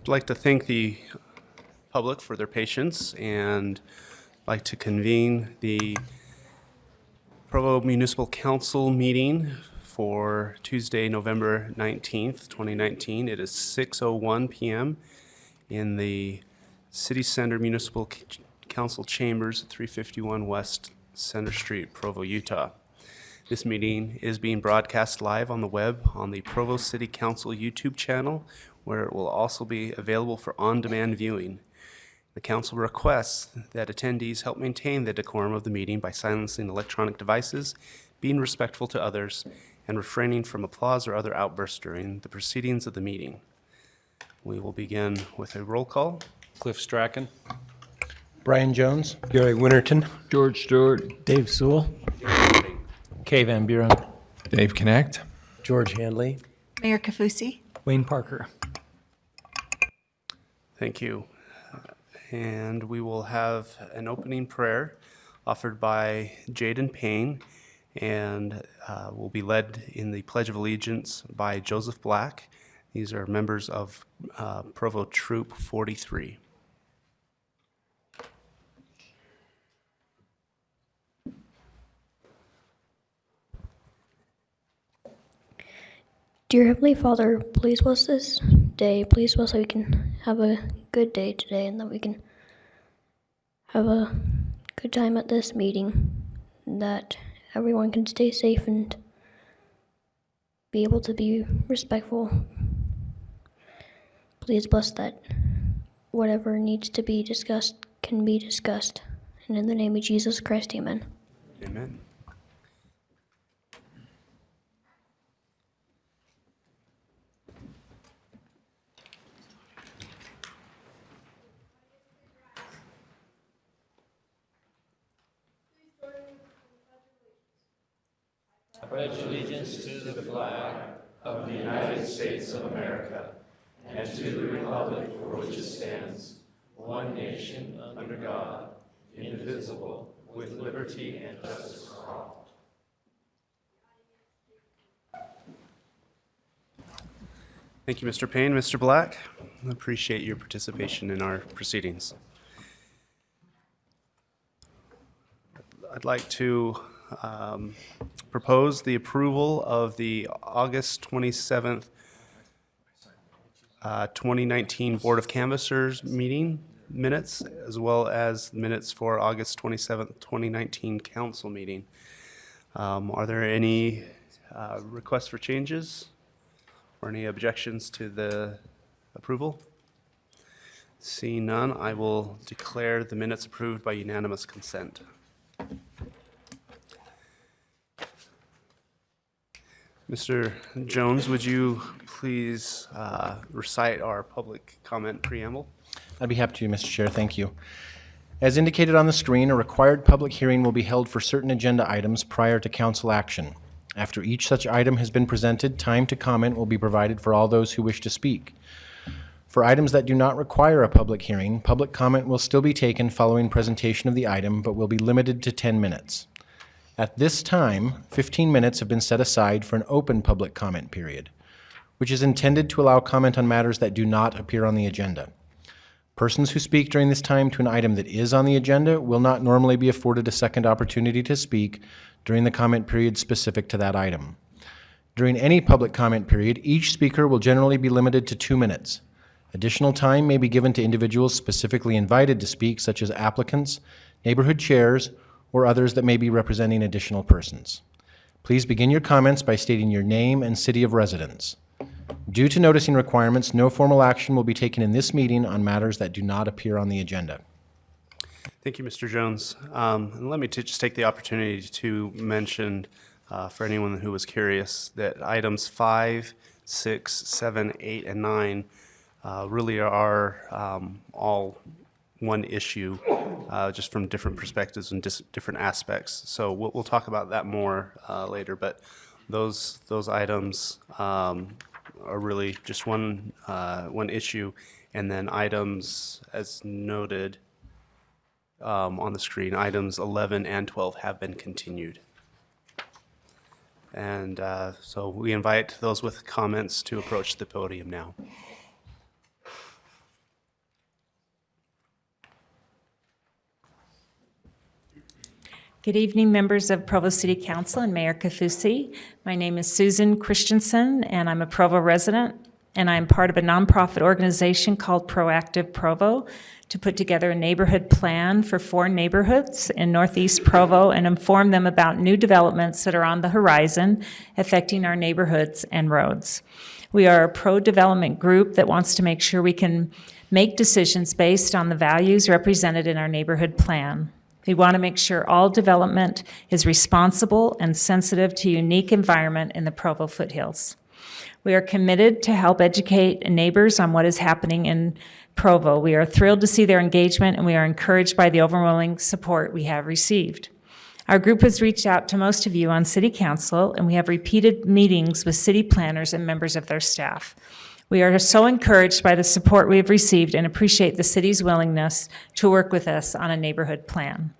I'd like to thank the public for their patience and like to convene the Provo Municipal Council meeting for Tuesday, November 19th, 2019. It is 6:01 p.m. in the City Center Municipal Council Chambers, 351 West Center Street, Provo, Utah. This meeting is being broadcast live on the web on the Provo City Council YouTube channel, where it will also be available for on-demand viewing. The council requests that attendees help maintain the decorum of the meeting by silencing electronic devices, being respectful to others, and refraining from applause or other outbursts during the proceedings of the meeting. We will begin with a roll call. Cliff Strachan. Brian Jones. Gary Winterton. George Stewart. Dave Sewell. Kay Van Buren. Dave Connect. George Handley. Mayor Kafusi. Wayne Parker. Thank you. And we will have an opening prayer offered by Jaden Payne, and will be led in the Pledge of Allegiance by Joseph Black. These are members of Provo Troop 43. Dear Heavenly Father, please bless this day. Please bless that we can have a good day today and that we can have a good time at this meeting, and that everyone can stay safe and be able to be respectful. Please bless that whatever needs to be discussed can be discussed. And in the name of Jesus Christ, amen. Amen. I pledge allegiance to the flag of the United States of America and to the republic for which it stands, one nation, under God, indivisible, with liberty and justice for all. Thank you, Mr. Payne. Mr. Black, I appreciate your participation in our proceedings. I'd like to propose the approval of the August 27th, 2019 Board of Canvassers meeting minutes, as well as minutes for August 27th, 2019 council meeting. Are there any requests for changes or any objections to the approval? Seeing none, I will declare the minutes approved by unanimous consent. Mr. Jones, would you please recite our public comment preamble? I'd be happy to, Mr. Chair. Thank you. As indicated on the screen, a required public hearing will be held for certain agenda items prior to council action. After each such item has been presented, time to comment will be provided for all those who wish to speak. For items that do not require a public hearing, public comment will still be taken following presentation of the item, but will be limited to 10 minutes. At this time, 15 minutes have been set aside for an open public comment period, which is intended to allow comment on matters that do not appear on the agenda. Persons who speak during this time to an item that is on the agenda will not normally be afforded a second opportunity to speak during the comment period specific to that item. During any public comment period, each speaker will generally be limited to 2 minutes. Additional time may be given to individuals specifically invited to speak, such as applicants, neighborhood chairs, or others that may be representing additional persons. Please begin your comments by stating your name and city of residence. Due to noticing requirements, no formal action will be taken in this meeting on matters that do not appear on the agenda. Thank you, Mr. Jones. And let me just take the opportunity to mention, for anyone who was curious, that items 5, 6, 7, 8, and 9 really are all one issue, just from different perspectives and different aspects. So we'll talk about that more later, but those items are really just one issue, and then items, as noted on the screen, items 11 and 12 have been continued. And so we invite those with comments to approach the podium now. Good evening, members of Provo City Council and Mayor Kafusi. My name is Susan Christensen, and I'm a Provo resident, and I'm part of a nonprofit organization called Proactive Provo to put together a neighborhood plan for 4 neighborhoods in Northeast Provo and inform them about new developments that are on the horizon affecting our neighborhoods and roads. We are a pro-development group that wants to make sure we can make decisions based on the values represented in our neighborhood plan. We want to make sure all development is responsible and sensitive to unique environment in the Provo foothills. We are committed to help educate neighbors on what is happening in Provo. We are thrilled to see their engagement, and we are encouraged by the overwhelming support we have received. Our group has reached out to most of you on City Council, and we have repeated meetings with city planners and members of their staff. We are so encouraged by the support we have received and appreciate the city's willingness to work with us on a neighborhood plan.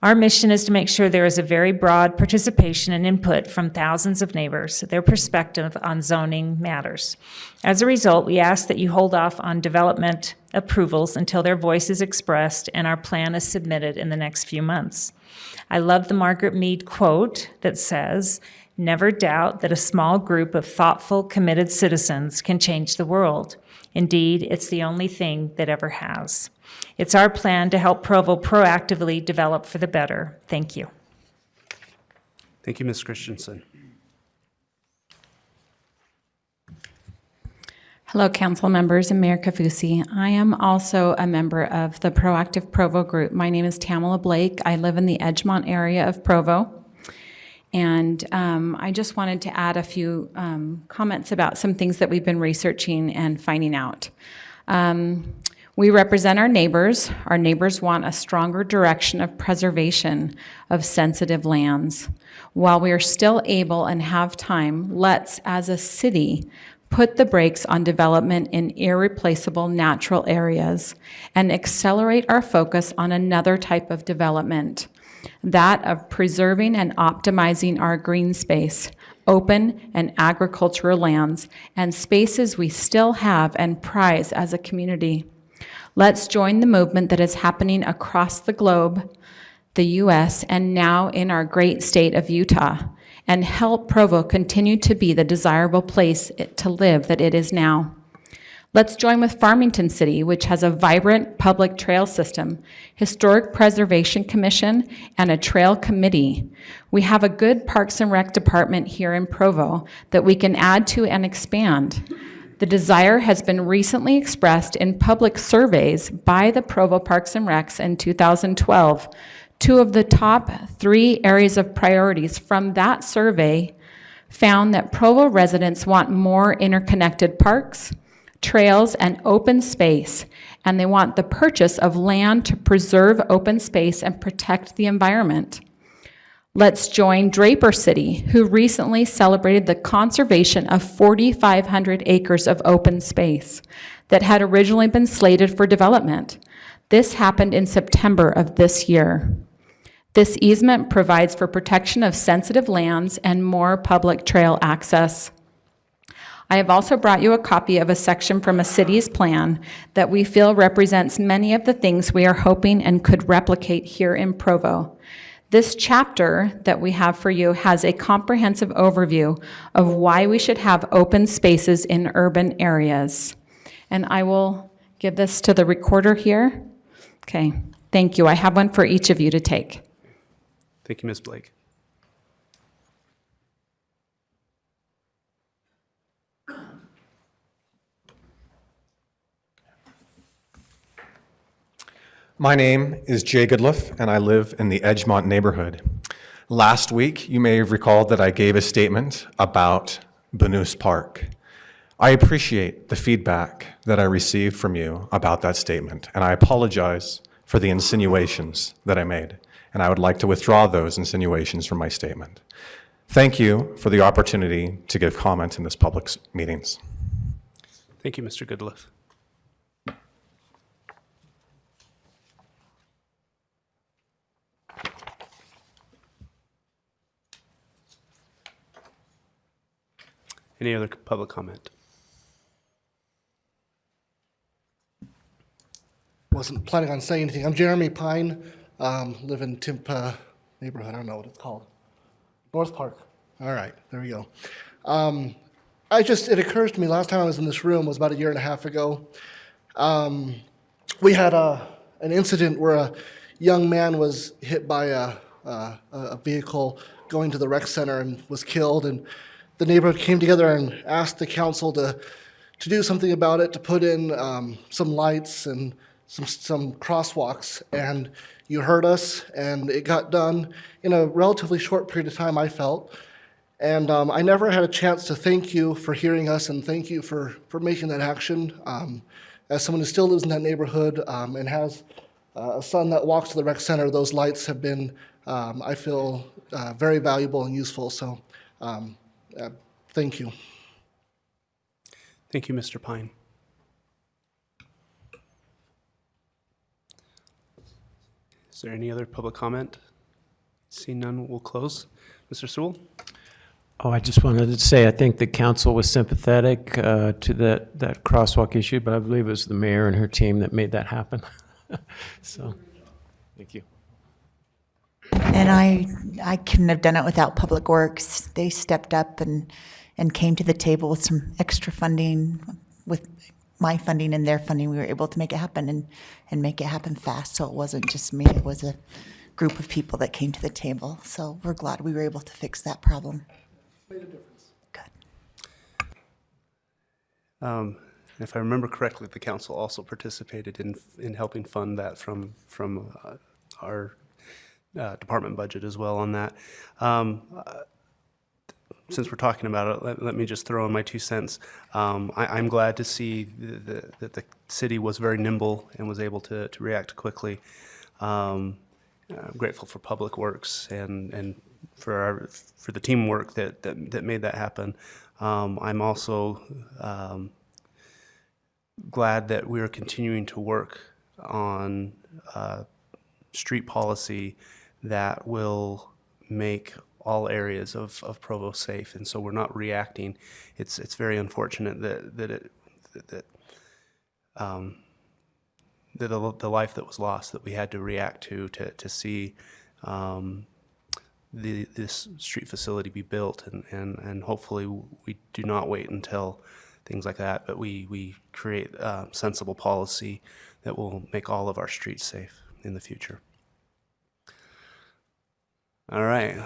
Our mission is to make sure there is a very broad participation and input from thousands of neighbors, their perspective on zoning matters. As a result, we ask that you hold off on development approvals until their voice is expressed and our plan is submitted in the next few months. I love the Margaret Mead quote that says, "Never doubt that a small group of thoughtful, committed citizens can change the world. Indeed, it's the only thing that ever has." It's our plan to help Provo proactively develop for the better. Thank you. Thank you, Ms. Christensen. Hello, council members and Mayor Kafusi. I am also a member of the Proactive Provo group. My name is Tamala Blake. I live in the Edgemont area of Provo. And I just wanted to add a few comments about some things that we've been researching and finding out. We represent our neighbors. Our neighbors want a stronger direction of preservation of sensitive lands. While we are still able and have time, let's, as a city, put the brakes on development in irreplaceable natural areas and accelerate our focus on another type of development, that of preserving and optimizing our green space, open and agricultural lands, and spaces we still have and prize as a community. Let's join the movement that is happening across the globe, the U.S., and now in our great state of Utah, and help Provo continue to be the desirable place to live that it is now. Let's join with Farmington City, which has a vibrant public trail system, Historic Preservation Commission, and a trail committee. We have a good Parks and Rec department here in Provo that we can add to and expand. The desire has been recently expressed in public surveys by the Provo Parks and Recs in 2012. 2 of the top 3 areas of priorities from that survey found that Provo residents want more interconnected parks, trails, and open space, and they want the purchase of land to preserve open space and protect the environment. Let's join Draper City, who recently celebrated the conservation of 4,500 acres of open space that had originally been slated for development. This happened in September of this year. This easement provides for protection of sensitive lands and more public trail access. I have also brought you a copy of a section from a city's plan that we feel represents many of the things we are hoping and could replicate here in Provo. This chapter that we have for you has a comprehensive overview of why we should have open spaces in urban areas. And I will give this to the recorder here. Okay, thank you. I have one for each of you to take. Thank you, Ms. Blake. My name is Jay Goodliff, and I live in the Edgemont neighborhood. Last week, you may have recalled that I gave a statement about Benoist Park. I appreciate the feedback that I received from you about that statement, and I apologize for the insinuations that I made, and I would like to withdraw those insinuations from my statement. Thank you for the opportunity to give comment in this public meetings. Thank you, Mr. Goodliff. Any other public comment? Wasn't planning on saying anything. I'm Jeremy Pine, live in neighborhood. I don't know what it's called. North Park. All right, there we go. It occurs to me, last time I was in this room was about a year and a half ago. We had an incident where a young man was hit by a vehicle going to the rec center and was killed, and the neighborhood came together and asked the council to do something about it, to put in some lights and some crosswalks, and you heard us, and it got done in a relatively short period of time, I felt. And I never had a chance to thank you for hearing us and thank you for making that action. As someone who still lives in that neighborhood and has a son that walks to the rec center, those lights have been, I feel, very valuable and useful. So thank you. Thank you, Mr. Pine. Is there any other public comment? Seeing none, we'll close. Mr. Sewell? Oh, I just wanted to say I think the council was sympathetic to that crosswalk issue, but I believe it was the mayor and her team that made that happen. So, thank you. And I couldn't have done it without Public Works. They stepped up and came to the table with some extra funding. With my funding and their funding, we were able to make it happen and make it happen fast. So it wasn't just me, it was a group of people that came to the table. So we're glad we were able to fix that problem. Made a difference. Good. If I remember correctly, the council also participated in helping fund that from our department budget as well on that. Since we're talking about it, let me just throw in my 2 cents. I'm glad to see that the city was very nimble and was able to react quickly. I'm grateful for Public Works and for the teamwork that made that happen. I'm also glad that we are continuing to work on street policy that will make all areas of Provo safe, and so we're not reacting. It's very unfortunate that the life that was lost that we had to react to see this street facility be built, and hopefully we do not wait until things like that, but we create sensible policy that will make all of our streets safe in the future. All right,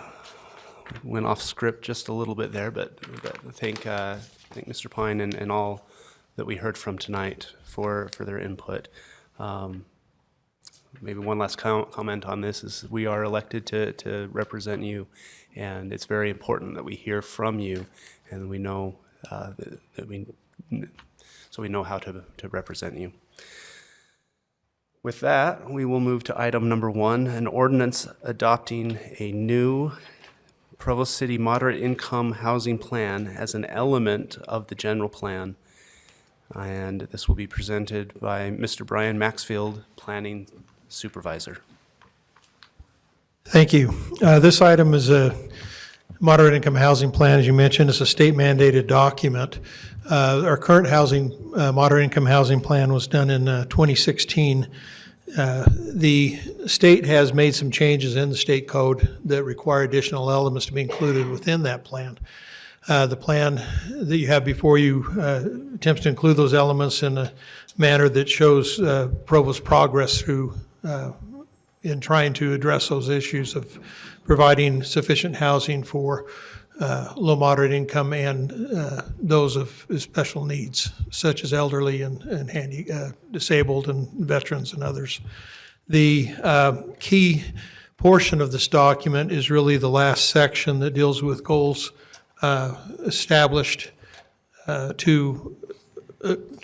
went off script just a little bit there, but I thank Mr. Pine and all that we heard from tonight for their input. Maybe one last comment on this is we are elected to represent you, and it's very important that we hear from you, and we know so we know how to represent you. With that, we will move to item number 1, an ordinance adopting a new Provo City moderate income housing plan as an element of the general plan. And this will be presented by Mr. Brian Maxfield, Planning Supervisor. Thank you. This item is a moderate income housing plan, as you mentioned. It's a state mandated document. Our current moderate income housing plan was done in 2016. The state has made some changes in the state code that require additional elements to be included within that plan. The plan that you have before you attempts to include those elements in a manner that shows Provo's progress through in trying to address those issues of providing sufficient housing for low moderate income and those of special needs, such as elderly and disabled and veterans and others. The key portion of this document is really the last section that deals with goals established to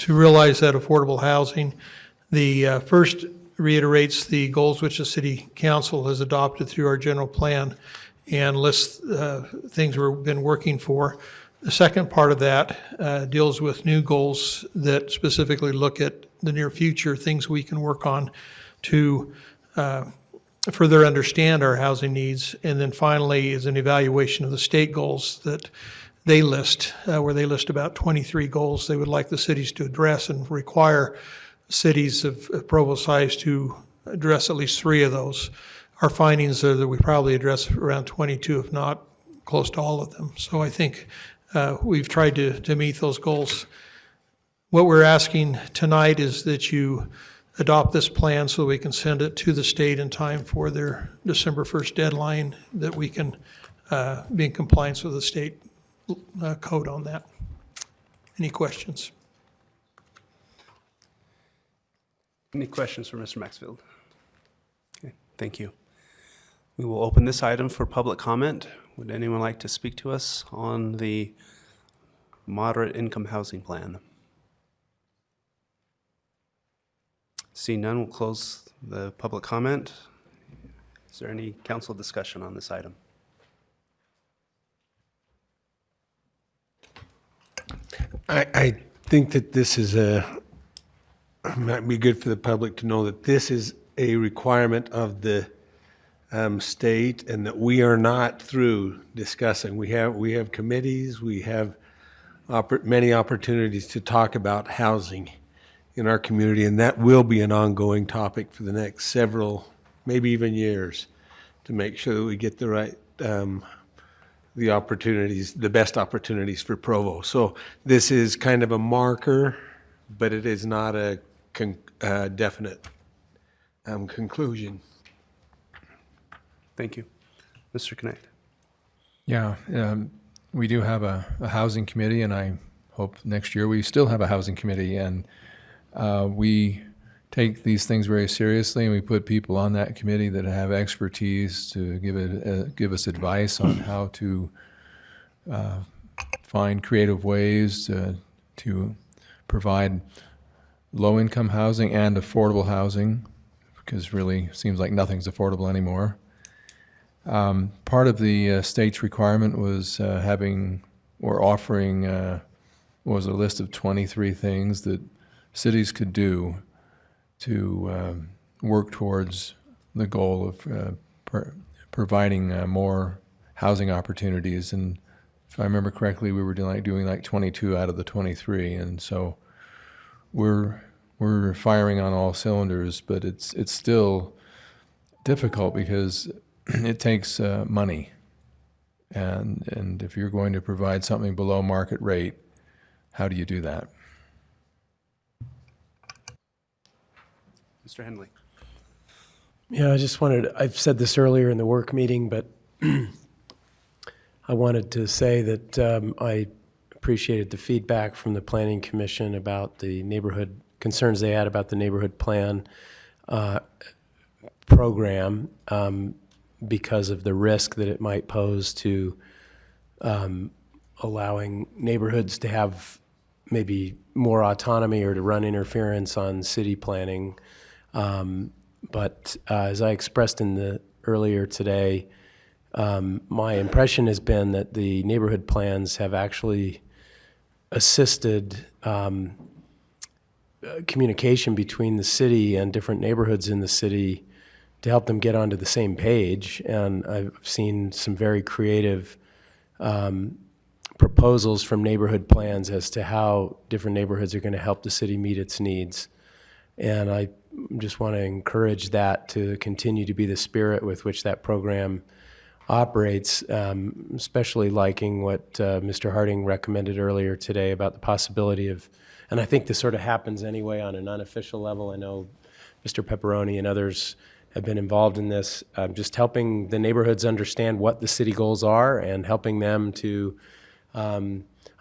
realize that affordable housing. The first reiterates the goals which the City Council has adopted through our general plan and lists things we've been working for. The second part of that deals with new goals that specifically look at the near future, things we can work on to further understand our housing needs. And then finally is an evaluation of the state goals that they list, where they list about 23 goals they would like the cities to address and require cities of Provo size to address at least 3 of those. our findings are that we probably address around 22, if not close to all of them. So I think we've tried to meet those goals. What we're asking tonight is that you adopt this plan so we can send it to the state in time for their December 1st deadline, that we can be in compliance with the state code on that. Any questions? Any questions for Mr. Maxfield? Okay, thank you. We will open this item for public comment. Would anyone like to speak to us on the moderate income housing plan? Seeing none, we'll close the public comment. Is there any council discussion on this item? I think that this is might be good for the public to know that this is a requirement of the state, and that we are not through discussing. We have committees, we have many opportunities to talk about housing in our community, and that will be an ongoing topic for the next several, maybe even years, to make sure that we get the right the opportunities, the best opportunities for Provo. So this is kind of a marker, but it is not a definite conclusion. Thank you. Mr. Connect. Yeah, we do have a housing committee, and I hope next year we still have a housing committee. And we take these things very seriously, and we put people on that committee that have expertise to give us advice on how to find creative ways to provide low-income housing and affordable housing, because really seems like nothing's affordable anymore. Part of the state's requirement was offering was a list of 23 things that cities could do to work towards the goal of providing more housing opportunities. And if I remember correctly, we were doing like 22 out of the 23, and so we're firing on all cylinders. But it's still difficult because it takes money, and if you're going to provide something below market rate, how do you do that? Mr. Henley. Yeah, I've said this earlier in the work meeting, but I wanted to say that I appreciated the feedback from the Planning Commission about the neighborhood concerns they had about the neighborhood plan program, because of the risk that it might pose to allowing neighborhoods to have maybe more autonomy or to run interference on city planning. But as I expressed earlier today, my impression has been that the neighborhood plans have actually assisted communication between the city and different neighborhoods in the city to help them get onto the same page. And I've seen some very creative proposals from neighborhood plans as to how different neighborhoods are going to help the city meet its needs. And I just want to encourage that to continue to be the spirit with which that program operates, especially liking what Mr. Harding recommended earlier today about the possibility of, and I think this sort of happens anyway on an unofficial level. I know Mr. Pepperoni and others have been involved in this, just helping the neighborhoods understand what the city goals are and helping them to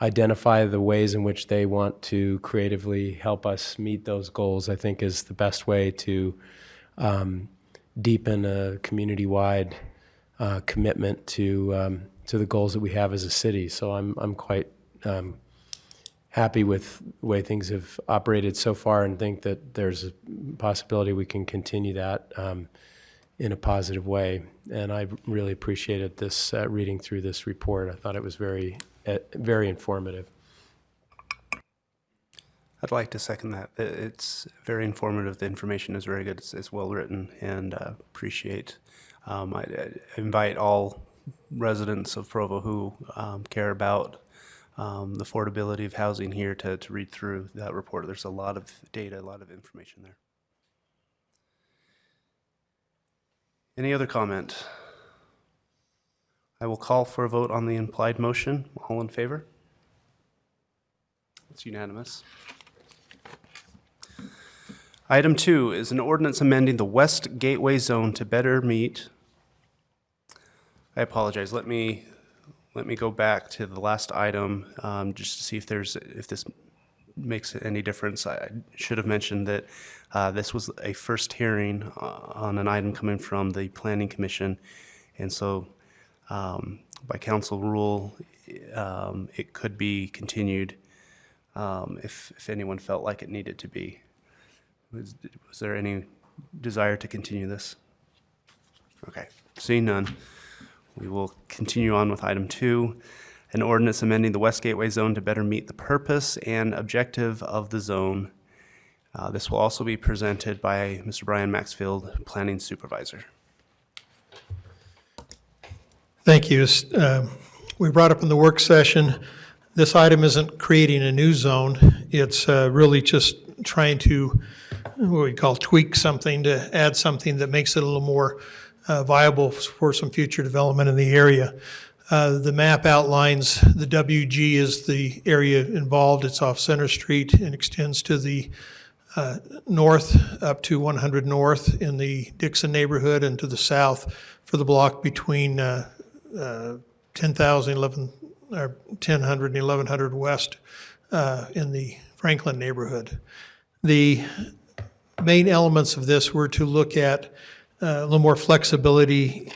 identify the ways in which they want to creatively help us meet those goals, I think is the best way to deepen a community-wide commitment to the goals that we have as a city. So I'm quite happy with the way things have operated so far, and think that there's a possibility we can continue that in a positive way. And I really appreciated this reading through this report. I thought it was very informative. I'd like to second that. It's very informative. The information is very good. It's well written, and appreciate. I invite all residents of Provo who care about the affordability of housing here to read through that report. There's a lot of data, a lot of information there. Any other comment? I will call for a vote on the implied motion. All in favor? It's unanimous. Item 2 is an ordinance amending the West Gateway Zone to better meet. I apologize. Let me go back to the last item just to see if this makes any difference. I should have mentioned that this was a first hearing on an item coming from the Planning Commission, and so by council rule, it could be continued if anyone felt like it needed to be. Was there any desire to continue this? Okay, seeing none, we will continue on with item 2, an ordinance amending the West Gateway Zone to better meet the purpose and objective of the zone. This will also be presented by Mr. Brian Maxfield, Planning Supervisor. Thank you. We brought up in the work session, this item isn't creating a new zone. It's really just trying to, what we call tweak something, to add something that makes it a little more viable for some future development in the area. The map outlines the WG is the area involved. It's off Center Street and extends to the north up to 100 North in the Dixon neighborhood, and to the south for the block between 10,000, 1000 and 1100 West in the Franklin neighborhood. The main elements of this were to look at a little more flexibility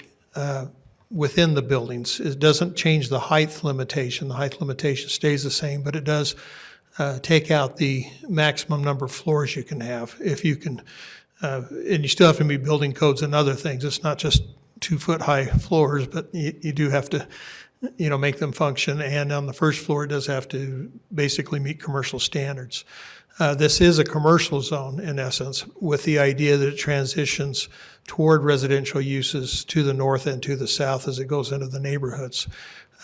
within the buildings. It doesn't change the height limitation. The height limitation stays the same, but it does take out the maximum number of floors you can have. If you can, and you still have to meet building codes and other things. It's not just 2-foot high floors, but you do have to, make them function. And on the first floor, it does have to basically meet commercial standards. This is a commercial zone in essence, with the idea that it transitions toward residential uses to the north and to the south as it goes into the neighborhoods.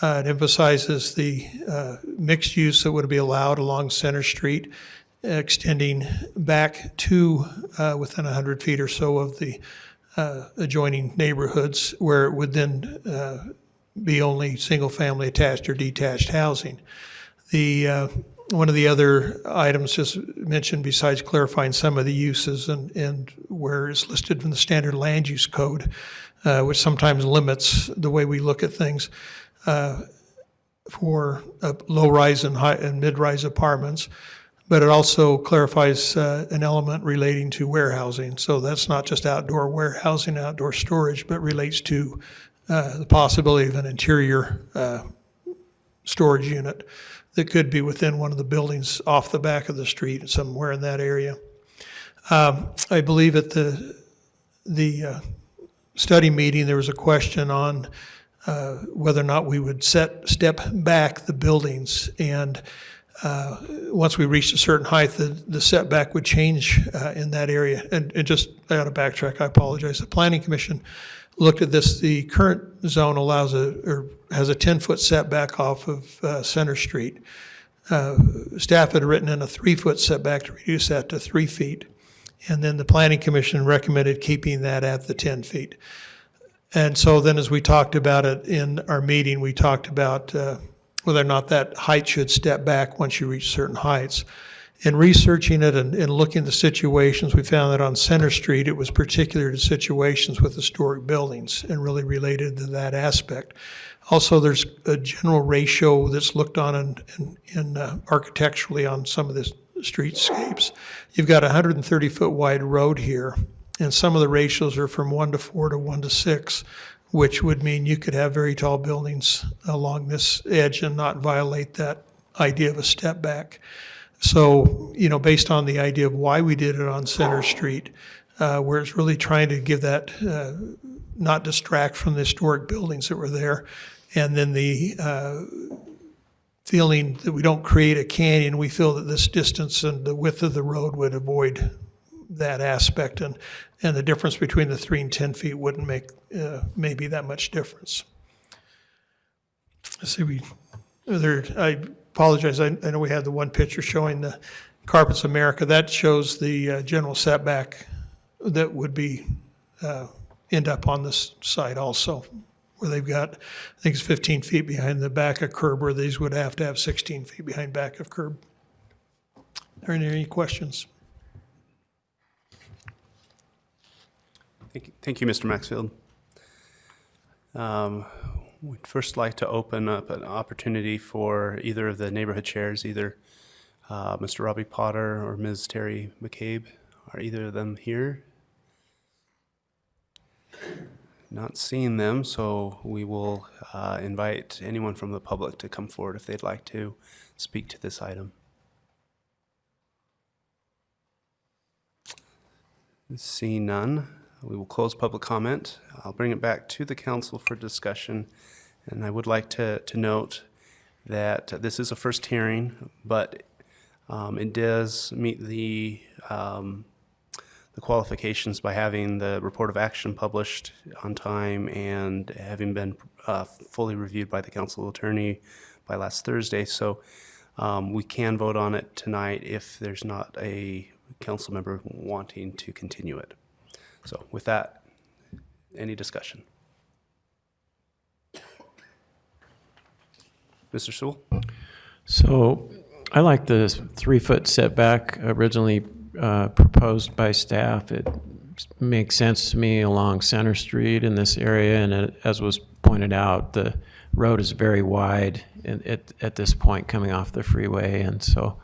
It emphasizes the mixed use that would be allowed along Center Street, extending back to within 100 feet or so of the adjoining neighborhoods, where it would then be only single-family attached or detached housing. One of the other items just mentioned, besides clarifying some of the uses and where it's listed in the standard land use code, which sometimes limits the way we look at things for low-rise and mid-rise apartments, but it also clarifies an element relating to warehousing. So that's not just outdoor warehousing, outdoor storage, but relates to the possibility of an interior storage unit that could be within one of the buildings off the back of the street, somewhere in that area. I believe at the study meeting, there was a question on whether or not we would step back the buildings, and once we reached a certain height, the setback would change in that area. And just, I got to backtrack, I apologize. The Planning Commission looked at this. The current zone has a 10-foot setback off of Center Street. Staff had written in a 3-foot setback to reduce that to 3 feet. And then the Planning Commission recommended keeping that at the 10 feet. And so then, as we talked about it in our meeting, we talked about whether or not that height should step back once you reach certain heights. In researching it and looking at the situations, we found that on Center Street, it was particular to situations with historic buildings and really related to that aspect. Also, there's a general ratio that's looked on in architecturally on some of the streetscapes. You've got a 130-foot wide road here, and some of the ratios are from 1:4 to 1:6, which would mean you could have very tall buildings along this edge and not violate that idea of a step back. So, based on the idea of why we did it on Center Street, where it's really trying to give that, not distract from the historic buildings that were there, and then the feeling that we don't create a canyon, we feel that this distance and the width of the road would avoid that aspect, and the difference between the 3 and 10 feet wouldn't make maybe that much difference. Let's see, I apologize, I know we had the one picture showing the Carpets America. That shows the general setback that would be end up on this site also, where they've got, I think it's 15 feet behind the back of curb, where these would have to have 16 feet behind back of curb. Are there any questions? Thank you, Mr. Maxfield. We'd first like to open up an opportunity for either of the neighborhood chairs, either Mr. Robbie Potter or Ms. Terry McCabe. Are either of them here? Not seeing them, so we will invite anyone from the public to come forward if they'd like to speak to this item. Seeing none, we will close public comment. I'll bring it back to the council for discussion. And I would like to note that this is a first hearing, but it does meet the qualifications by having the report of action published on time and having been fully reviewed by the council attorney by last Thursday. So we can vote on it tonight if there's not a council member wanting to continue it. So with that, any discussion? Mr. Sewell? So I like the 3-foot setback originally proposed by staff. It makes sense to me along Center Street in this area, and as was pointed out, the road is very wide at this point coming off the freeway, and so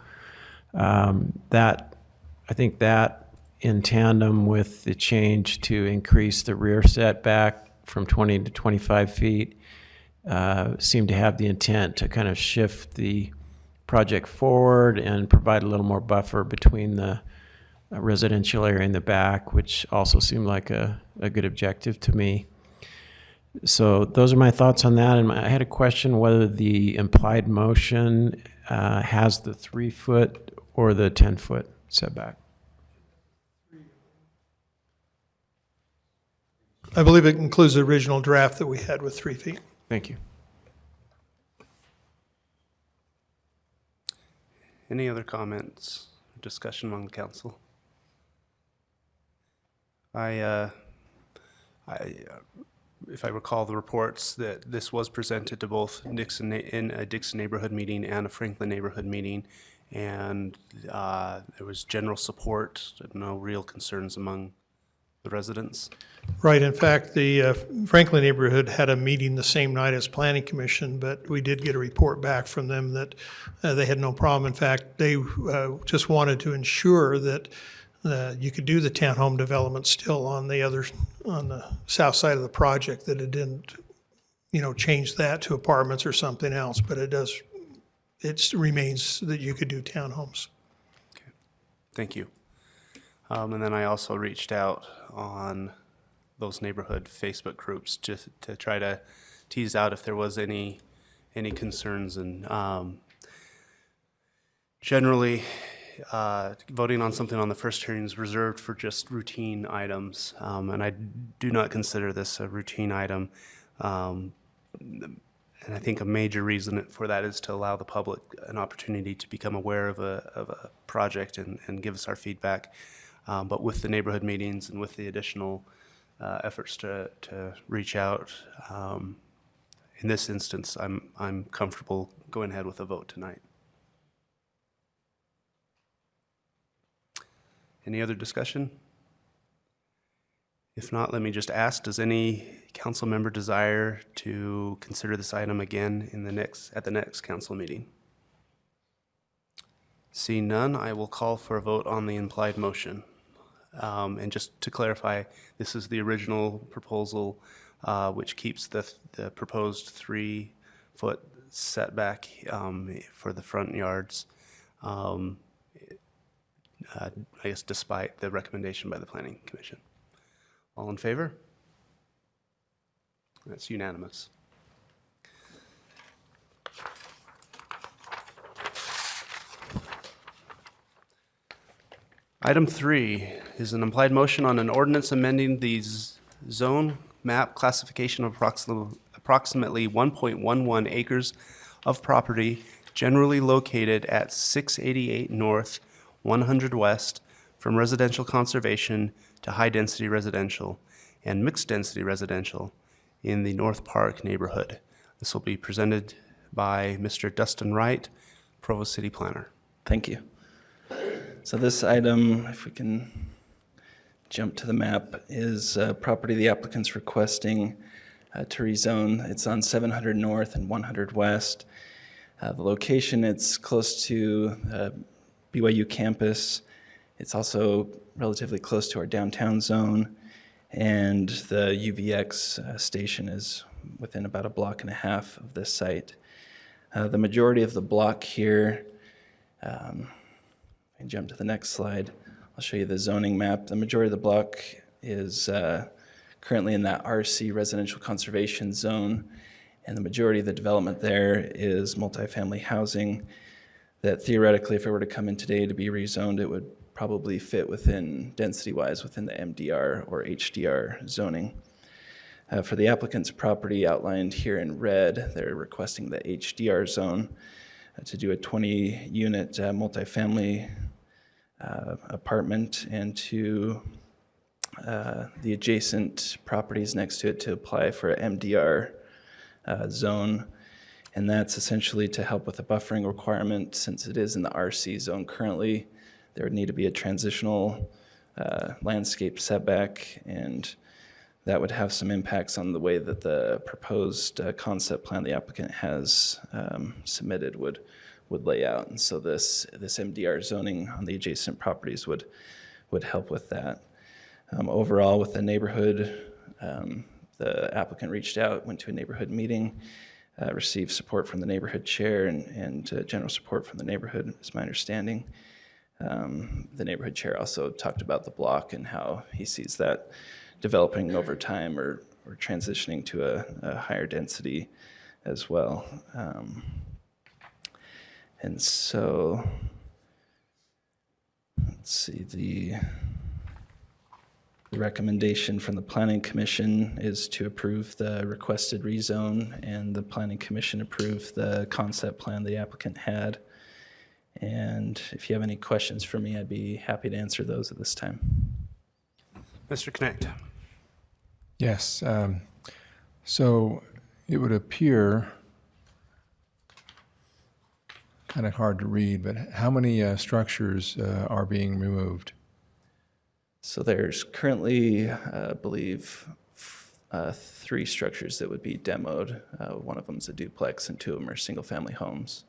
I think that in tandem with the change to increase the rear setback from 20 to 25 feet seemed to have the intent to kind of shift the project forward and provide a little more buffer between the residential area in the back, which also seemed like a good objective to me. So those are my thoughts on that. And I had a question whether the implied motion has the 3-foot or the 10-foot setback. I believe it includes the original draft that we had with 3 feet. Thank you. Any other comments, discussion among the council? If I recall the reports, that this was presented to both Dixon in a Dixon neighborhood meeting and a Franklin neighborhood meeting, and there was general support, no real concerns among the residents. Right. In fact, the Franklin neighborhood had a meeting the same night as Planning Commission, but we did get a report back from them that they had no problem. In fact, they just wanted to ensure that you could do the townhome development still on the south side of the project, that it didn't, change that to apartments or something else, but it remains that you could do townhomes. Okay. Thank you. And then I also reached out on those neighborhood Facebook groups just to try to tease out if there was any concerns. And generally, voting on something on the first hearing is reserved for just routine items, and I do not consider this a routine item. And I think a major reason for that is to allow the public an opportunity to become aware of a project and give us our feedback. But with the neighborhood meetings and with the additional efforts to reach out, in this instance, I'm comfortable going ahead with a vote tonight. Any other discussion? If not, let me just ask, does any council member desire to consider this item again at the next council meeting? Seeing none, I will call for a vote on the implied motion. And just to clarify, this is the original proposal, which keeps the proposed 3-foot setback for the front yards, I guess despite the recommendation by the Planning Commission. All in favor? That's unanimous. Item 3 is an implied motion on an ordinance amending the zone map classification of approximately 1.11 acres of property generally located at 688 North, 100 West, from residential conservation to high-density residential, and mixed-density residential in the North Park neighborhood. This will be presented by Mr. Dustin Wright, Provo City Planner. Thank you. So this item, if we can jump to the map, is property the applicant's requesting to rezone. It's on 700 North and 100 West. The location, it's close to BYU campus. It's also relatively close to our downtown zone, and the UVX station is within about a block and a half of this site. The majority of the block here, and jump to the next slide, I'll show you the zoning map. The majority of the block is currently in that RC residential conservation zone, and the majority of the development there is multifamily housing that theoretically, if it were to come in today to be rezoned, it would probably fit within, density-wise, within the MDR or HDR zoning. For the applicant's property outlined here in red, they're requesting the HDR zone to do a 20-unit multifamily apartment, and to the adjacent properties next to it to apply for an MDR zone. And that's essentially to help with the buffering requirement. Since it is in the RC zone currently, there would need to be a transitional landscape setback, and that would have some impacts on the way that the proposed concept plan the applicant has submitted would lay out. And so this MDR zoning on the adjacent properties would help with that. Overall, with the neighborhood, the applicant reached out, went to a neighborhood meeting, received support from the neighborhood chair and general support from the neighborhood, is my understanding. The neighborhood chair also talked about the block and how he sees that developing over time or transitioning to a higher density as well. And so, let's see, the recommendation from the Planning Commission is to approve the requested rezone, and the Planning Commission approved the concept plan the applicant had. And if you have any questions for me, I'd be happy to answer those at this time. Mr. Knecht. Yes. So it would appear, kind of hard to read, but how many structures are being removed? So there's currently, I believe, 3 structures that would be demoed. One of them is a duplex, and 2 of them are single-family homes.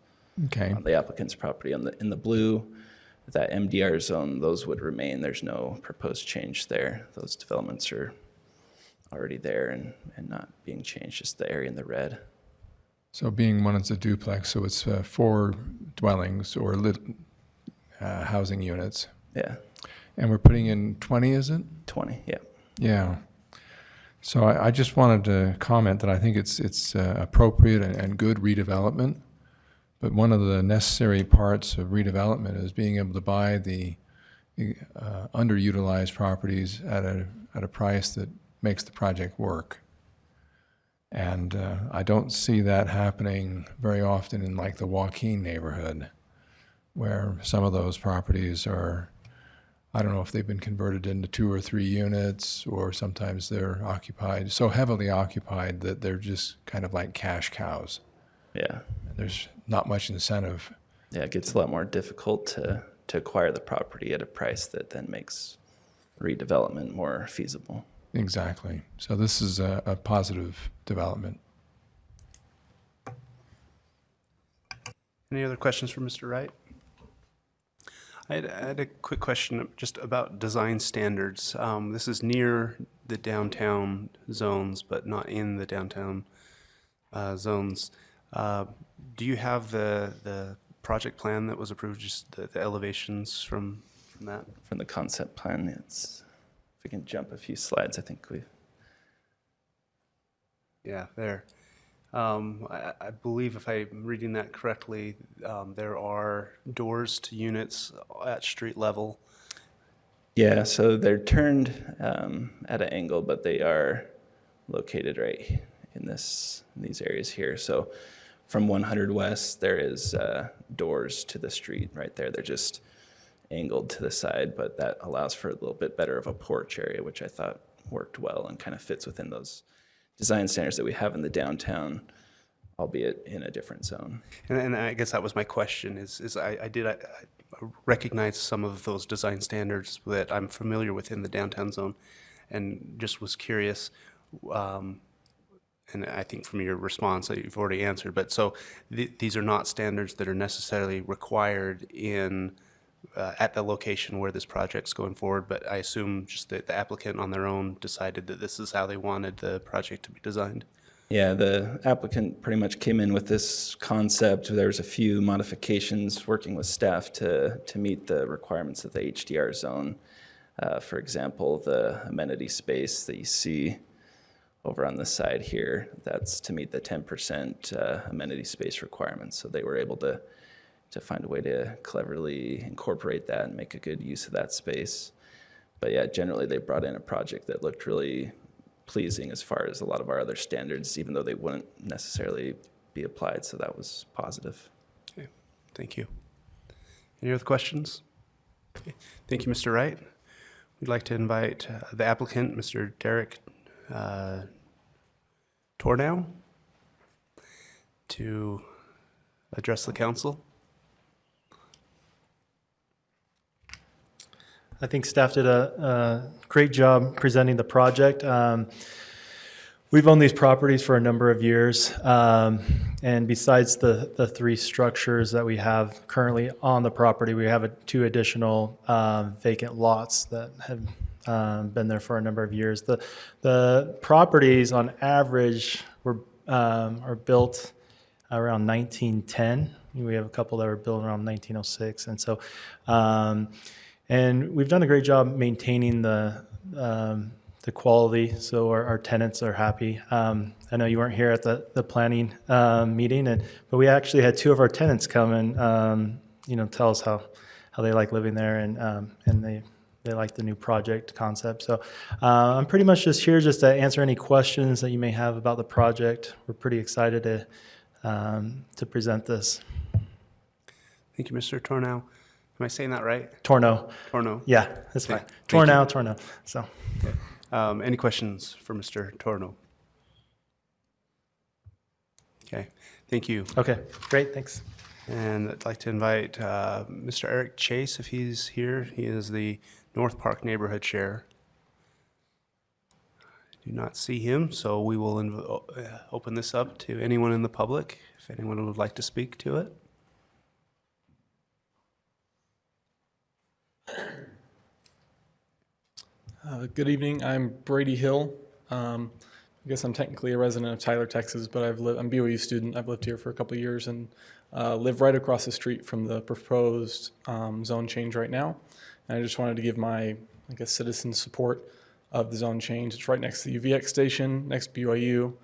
Okay. On the applicant's property. In the blue, that MDR zone, those would remain. There's no proposed change there. Those developments are already there and not being changed, just the area in the red. So being one is a duplex, so it's 4 dwellings or housing units. Yeah. And we're putting in 20, is it? 20, yeah. Yeah. So I just wanted to comment that I think it's appropriate and good redevelopment. But one of the necessary parts of redevelopment is being able to buy the underutilized properties at a price that makes the project work. And I don't see that happening very often in like the Joaquin neighborhood, where some of those properties are, I don't know if they've been converted into 2 or 3 units, or sometimes they're occupied, so heavily occupied that they're just kind of like cash cows. Yeah. There's not much incentive. Yeah, it gets a lot more difficult to acquire the property at a price that then makes redevelopment more feasible. Exactly. So this is a positive development. Any other questions for Mr. Wright? I had a quick question just about design standards. This is near the downtown zones, but not in the downtown zones. Do you have the project plan that was approved, just the elevations from that? From the concept plan, if we can jump a few slides, I think we've... Yeah, there. I believe if I'm reading that correctly, there are doors to units at street level. Yeah, so they're turned at an angle, but they are located right in these areas here. So from 100 West, there is doors to the street right there. They're just angled to the side, but that allows for a little bit better of a porch area, which I thought worked well and kind of fits within those design standards that we have in the downtown, albeit in a different zone. And I guess that was my question, is I recognize some of those design standards that I'm familiar with in the downtown zone, and just was curious, and I think from your response that you've already answered, but so these are not standards that are necessarily required in at the location where this project's going forward, but I assume just that the applicant on their own decided that this is how they wanted the project to be designed. Yeah, the applicant pretty much came in with this concept. There was a few modifications working with staff to meet the requirements of the HDR zone. For example, the amenity space that you see over on the side here, that's to meet the 10% amenity space requirements. So they were able to find a way to cleverly incorporate that and make a good use of that space. But yeah, generally they brought in a project that looked really pleasing as far as a lot of our other standards, even though they wouldn't necessarily be applied. So that was positive. Okay, thank you. Any other questions? Okay. Thank you, Mr. Wright. We'd like to invite the applicant, Mr. Derek Tornow, to address the council. I think staff did a great job presenting the project. We've owned these properties for a number of years, and besides the three structures that we have currently on the property, we have two additional vacant lots that have been there for a number of years. The properties on average are built around 1910. We have a couple that were built around 1906, and so and we've done a great job maintaining the quality, so our tenants are happy. I know you weren't here at the planning meeting, but we actually had two of our tenants come and tell us how they like living there, and they like the new project concept. So I'm pretty much just here just to answer any questions that you may have about the project. We're pretty excited to present this. Thank you, Mr. Tornow. Am I saying that right? Tornow. Tornow. Yeah, that's Okay. fine. Tornow. So. Okay. Any questions for Mr. Tornow? Okay, thank you. Okay, great, thanks. And I'd like to invite Mr. Eric Chase, if he's here. He is the North Park Neighborhood Chair. I do not see him, so we will open this up to anyone in the public, if anyone would like to speak to it. Good evening. I'm Brady Hill. I guess I'm technically a resident of Tyler, Texas, but I'm a BYU student. I've lived here for a couple of years and live right across the street from the proposed zone change right now. And I just wanted to give my, citizen support of the zone change. It's right next to the UVX station, next to BYU,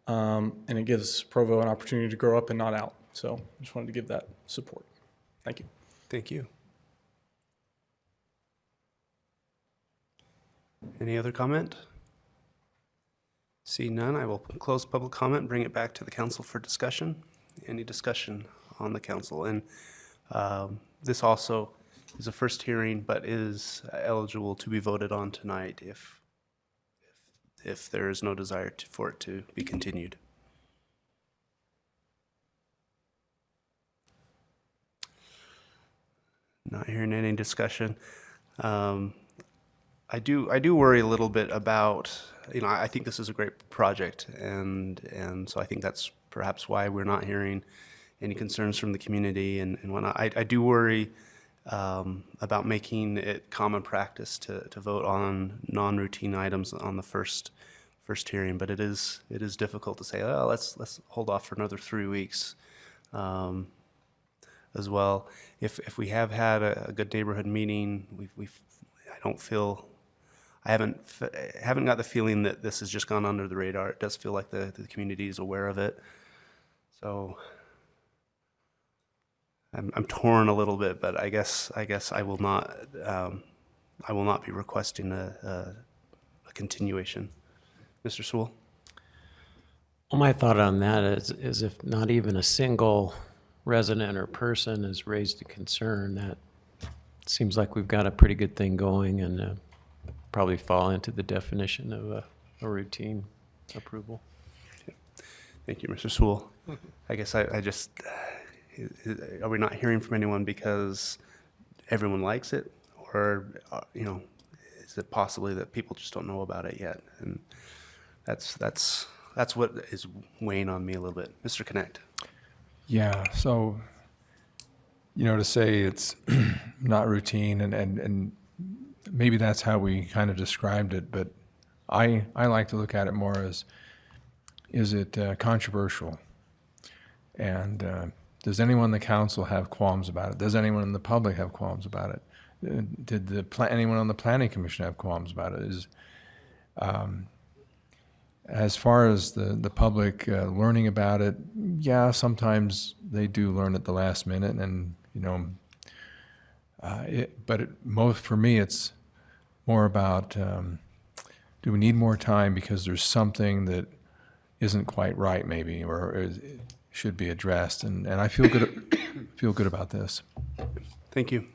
and it gives Provo an opportunity to grow up and not out. So I just wanted to give that support. Thank you. Thank you. Any other comment? See none, I will close public comment and bring it back to the council for discussion. Any discussion on the council? And this also is a first hearing, but is eligible to be voted on tonight if there is no desire for it to be continued. Not hearing any discussion. I do worry a little bit about, I think this is a great project, and so I think that's perhaps why we're not hearing any concerns from the community and whatnot. I do worry about making it common practice to vote on non-routine items on the first hearing, but it is difficult to say, oh, let's hold off for another 3 weeks as well. If we have had a good neighborhood meeting, I haven't got the feeling that this has just gone under the radar. It does feel like the community is aware of it. So I'm torn a little bit, but I guess I will not be requesting a continuation. Mr. Sewell? Well, my thought on that is if not even a single resident or person has raised a concern, that seems like we've got a pretty good thing going, and probably fall into the definition of a routine approval. Thank you, Mr. Sewell. I guess I just, are we not hearing from anyone because everyone likes it? Or, is it possibly that people just don't know about it yet? And that's what is weighing on me a little bit. Mr. Connect. Yeah, so, to say it's not routine and maybe that's how we kind of described it, but I like to look at it more as, is it controversial? And does anyone in the council have qualms about it? Does anyone in the public have qualms about it? Did anyone on the planning commission have qualms about it? As far as the public learning about it, yeah, sometimes they do learn at the last minute, and for me, it's more about do we need more time because there's something that isn't quite right, maybe, or it should be addressed, and I feel good about this. Thank you.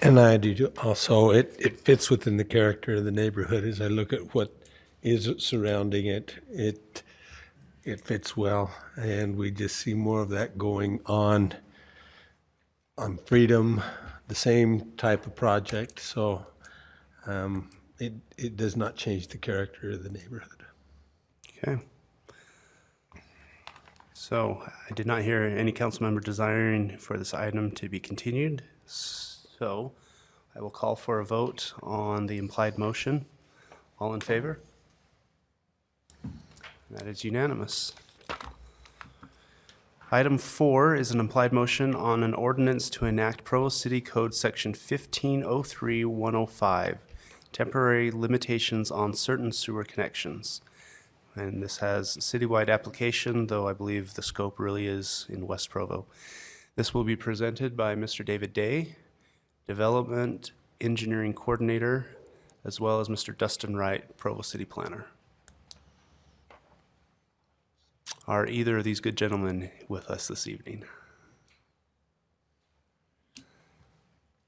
And I do also. It fits within the character of the neighborhood. As I look at what is surrounding it, it fits well, and we just see more of that going on Freedom, the same type of project. So it does not change the character of the neighborhood. Okay. So I did not hear any council member desiring for this item to be continued. So I will call for a vote on the implied motion. All in favor? That is unanimous. Item 4 is an implied motion on an ordinance to enact Provo City Code Section 1503-105, temporary limitations on certain sewer connections. And this has citywide application, though I believe the scope really is in West Provo. This will be presented by Mr. David Day, Development Engineering Coordinator, as well as Mr. Dustin Wright, Provo City Planner. Are either of these good gentlemen with us this evening?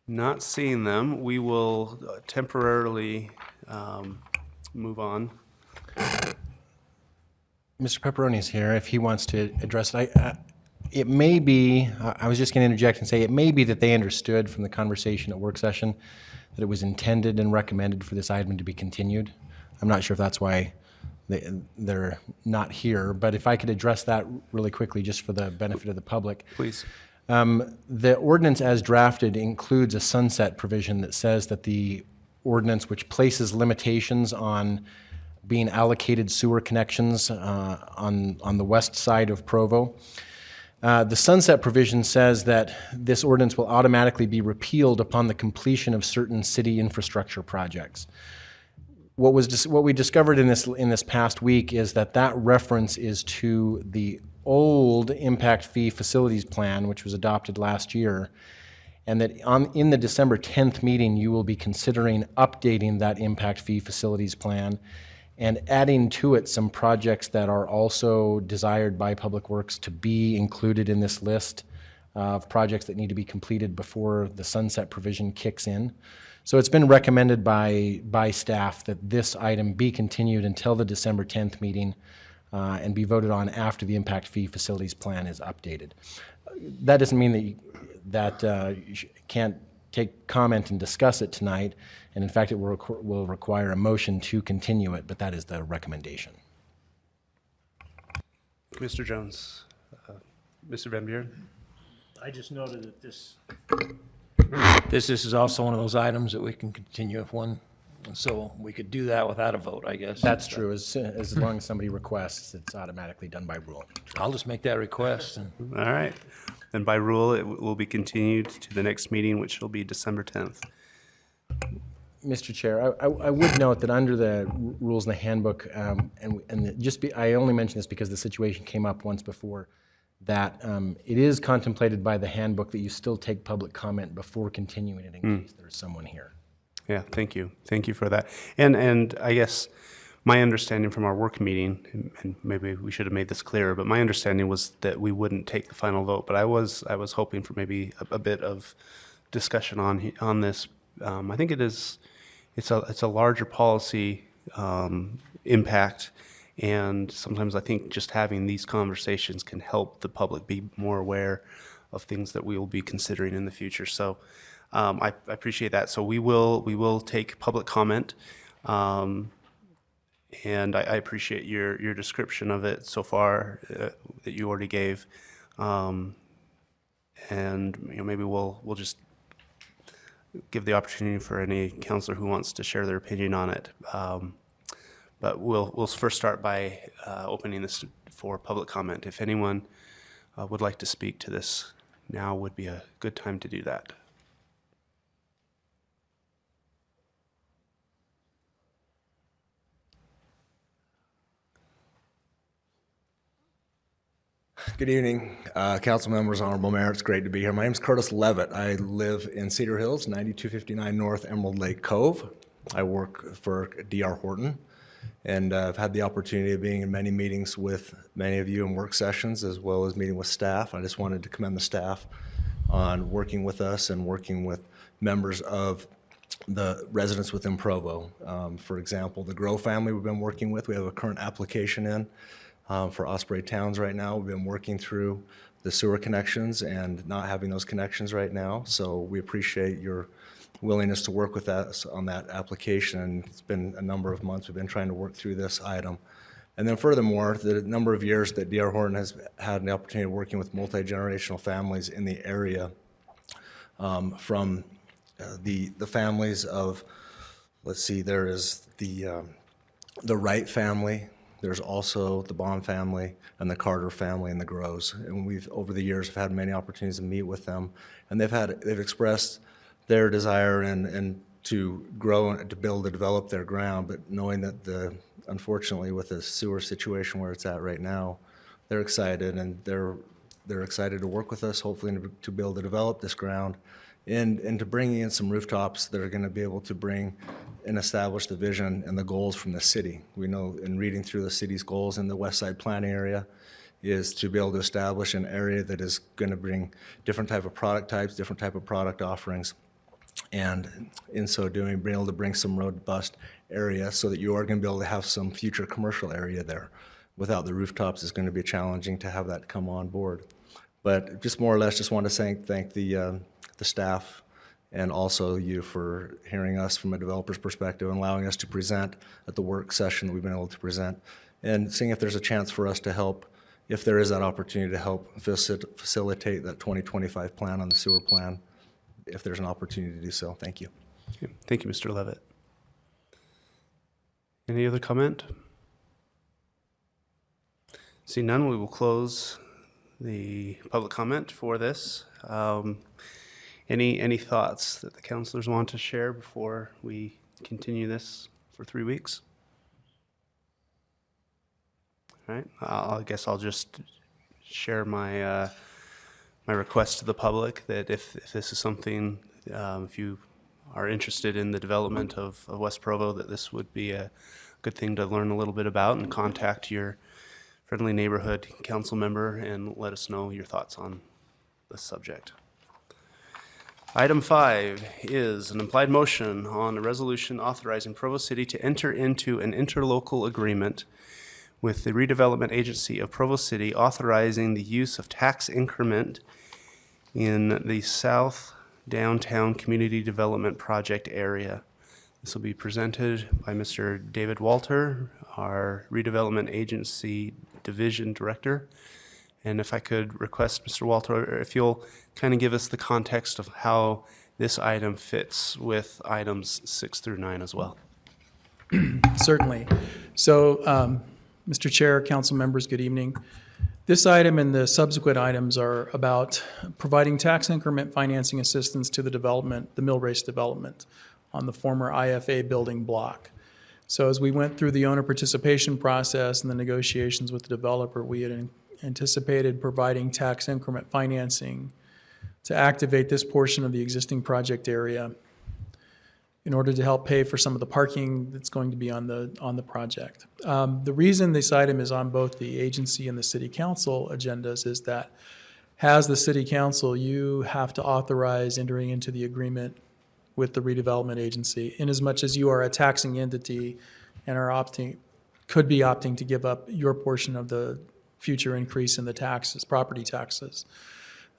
Not seeing them, we will temporarily move on. Mr. Pepperoni is here if he wants to address it. It may be, I was just going to interject and say, it may be that they understood from the conversation at work session that it was intended and recommended for this item to be continued. I'm not sure if that's why they're not here, but if I could address that really quickly just for the benefit of the public. Please. The ordinance as drafted includes a sunset provision that says that the ordinance, which places limitations on being allocated sewer connections on the west side of Provo. The sunset provision says that this ordinance will automatically be repealed upon the completion of certain city infrastructure projects. What we discovered in this past week is that reference is to the old impact fee facilities plan, which was adopted last year, and that in the December 10th meeting, you will be considering updating that impact fee facilities plan and adding to it some projects that are also desired by Public Works to be included in this list of projects that need to be completed before the sunset provision kicks in. So it's been recommended by staff that this item be continued until the December 10th meeting and be voted on after the impact fee facilities plan is updated. That doesn't mean that you can't take comment and discuss it tonight, and in fact it will require a motion to continue it, but that is the recommendation. Mr. Jones. Mr. Van Buren. I just noted that this is also one of those items that we can continue if one, so we could do that without a vote, I guess. That's true. As long as somebody requests, it's automatically done by rule. I'll just make that request. All right. Then by rule, it will be continued to the next meeting, which will be December 10th. Mr. Chair, I would note that under the rules in the handbook, I only mention this because the situation came up once before, that it is contemplated by the handbook that you still take public comment before continuing it in case there's someone here. Yeah, thank you. Thank you for that. And I guess my understanding from our work meeting, and maybe we should have made this clearer, but my understanding was that we wouldn't take the final vote, but I was hoping for maybe a bit of discussion on this. I think it is it's a larger policy impact, and sometimes I think just having these conversations can help the public be more aware of things that we will be considering in the future. So I appreciate that. So we will take public comment, and I appreciate your description of it so far that you already gave. And maybe we'll just give the opportunity for any counselor who wants to share their opinion on it. But we'll first start by opening this for public comment. If anyone would like to speak to this, now would be a good time to do that. Good evening, council members, honorable mayor. It's great to be here. My name is Curtis Levitt. I live in Cedar Hills, 9259 North Emerald Lake Cove. I work for D.R. Horton, and I've had the opportunity of being in many meetings with many of you in work sessions, as well as meeting with staff. I just wanted to commend the staff on working with us and working with members of the residents within Provo. For example, the Grow family we've been working with, we have a current application in for Osprey Towns right now. We've been working through the sewer connections and not having those connections right now. So we appreciate your willingness to work with us on that application. It's been a number of months we've been trying to work through this item. And then furthermore, the number of years that D.R. Horton has had the opportunity of working with multi-generational families in the area, from the families of, let's see, there is the Wright family, there's also the Bond family and the Carter family and the Grows. And we've, over the years, have had many opportunities to meet with them. And they've expressed their desire and to grow and to build and develop their ground, but knowing that unfortunately with the sewer situation where it's at right now, they're excited, and they're excited to work with us, hopefully to build and develop this ground, and to bring in some rooftops that are going to be able to bring and establish the vision and the goals from the city. We know in reading through the city's goals in the West Side planning area is to be able to establish an area that is going to bring different type of product types, different type of product offerings, and in so doing, being able to bring some robust area so that you are going to be able to have some future commercial area there. Without the rooftops, it's going to be challenging to have that come on board. But just more or less, just want to thank the staff and also you for hearing us from a developer's perspective and allowing us to present at the work session that we've been able to present, and seeing if there's a chance for us to help, if there is that opportunity to help facilitate that 2025 plan on the sewer plan, if there's an opportunity to do so. Thank you. Okay. Thank you, Mr. Levitt. Any other comment? See none, we will close the public comment for this. Any thoughts that the councilors want to share before we continue this for 3 weeks? All right, I guess I'll just share my my request to the public that if this is something, if you are interested in the development of West Provo, that this would be a good thing to learn a little bit about, and contact your friendly neighborhood council member and let us know your thoughts on this subject. Item 5 is an implied motion on a resolution authorizing Provo City to enter into an interlocal agreement with the Redevelopment Agency of Provo City, authorizing the use of tax increment in the South Downtown Community Development Project area. This will be presented by Mr. David Walter, our Redevelopment Agency Division Director. And if I could request, Mr. Walter, if you'll kind of give us the context of how this item fits with items 6 through 9 as well. Certainly. So, Mr. Chair, council members, good evening. This item and the subsequent items are about providing tax increment financing assistance to the development, the mill race development on the former IFA building block. So as we went through the owner participation process and the negotiations with the developer, we had anticipated providing tax increment financing to activate this portion of the existing project area in order to help pay for some of the parking that's going to be on the project. The reason this item is on both the agency and the city council agendas is that as the city council, you have to authorize entering into the agreement with the redevelopment agency, inasmuch as you are a taxing entity and are could be opting to give up your portion of the future increase in the taxes, property taxes.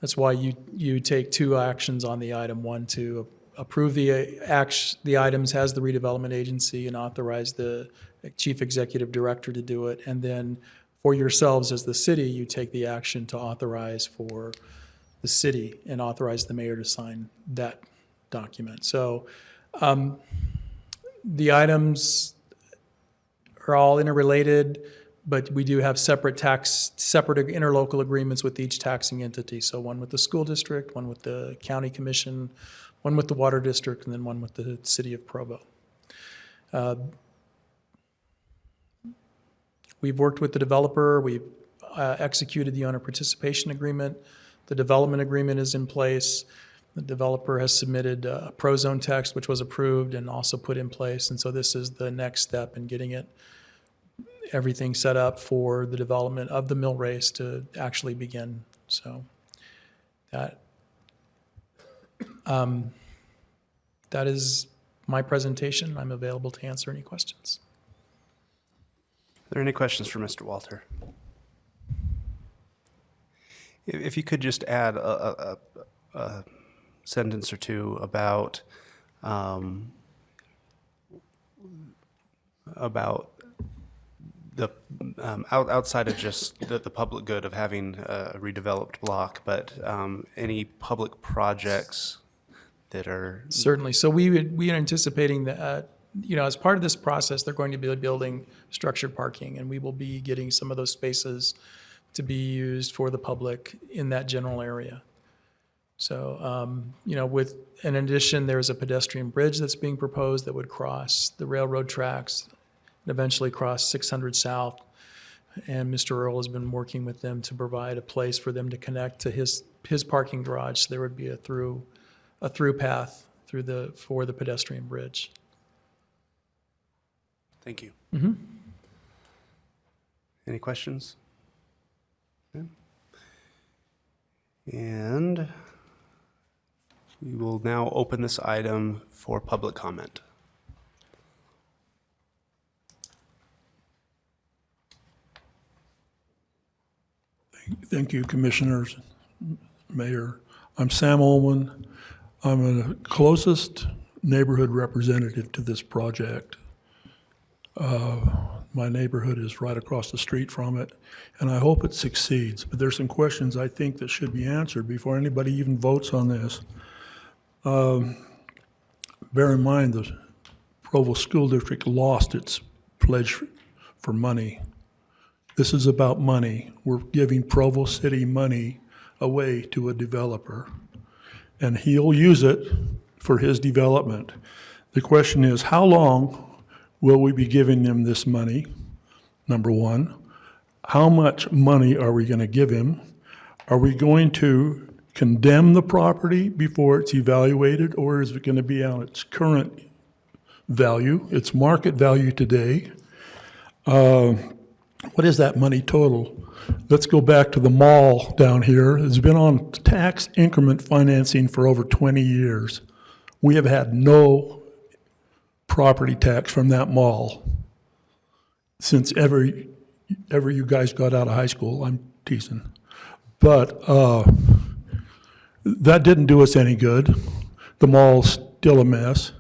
That's why you take two actions on the item. One, to approve the items as the redevelopment agency and authorize the chief executive director to do it. And then for yourselves as the city, you take the action to authorize for the city and authorize the mayor to sign that document. So the items are all interrelated, but we do have separate interlocal agreements with each taxing entity. So one with the school district, one with the county commission, one with the water district, and then one with the city of Provo. We've worked with the developer. We've executed the owner participation agreement. The development agreement is in place. The developer has submitted a pro-zone text, which was approved and also put in place. And so this is the next step in getting everything set up for the development of the mill race to actually begin. So that is my presentation. I'm available to answer any questions. Are there any questions for Mr. Walter? If you could just add a sentence or two about the outside of just the public good of having a redeveloped block, but any public projects that are certainly. So we are anticipating that as part of this process, they're going to be building structured parking, and we will be getting some of those spaces to be used for the public in that general area. So, in addition, there's a pedestrian bridge that's being proposed that would cross the railroad tracks and eventually cross 600 South. And Mr. Earl has been working with them to provide a place for them to connect to his parking garage. So there would be a through path for the pedestrian bridge. Thank you. Mm-hmm. Any questions? Okay. And we will now open this item for public comment. Thank you, Commissioners, Mayor. I'm Sam Ullman. I'm the closest neighborhood representative to this project. My neighborhood is right across the street from it, and I hope it succeeds. But there's some questions I think that should be answered before anybody even votes on this. Bear in mind, the Provo School District lost its pledge for money. This is about money. We're giving Provo City money away to a developer, and he'll use it for his development. The question is, how long will we be giving him this money? Number one. How much money are we going to give him? Are we going to condemn the property before it's evaluated, or is it going to be on its current value, its market value today? What is that money total? Let's go back to the mall down here. It's been on tax increment financing for over 20 years. We have had no property tax from that mall since ever you guys got out of high school. I'm teasing. But that didn't do us any good. The mall's still a mess.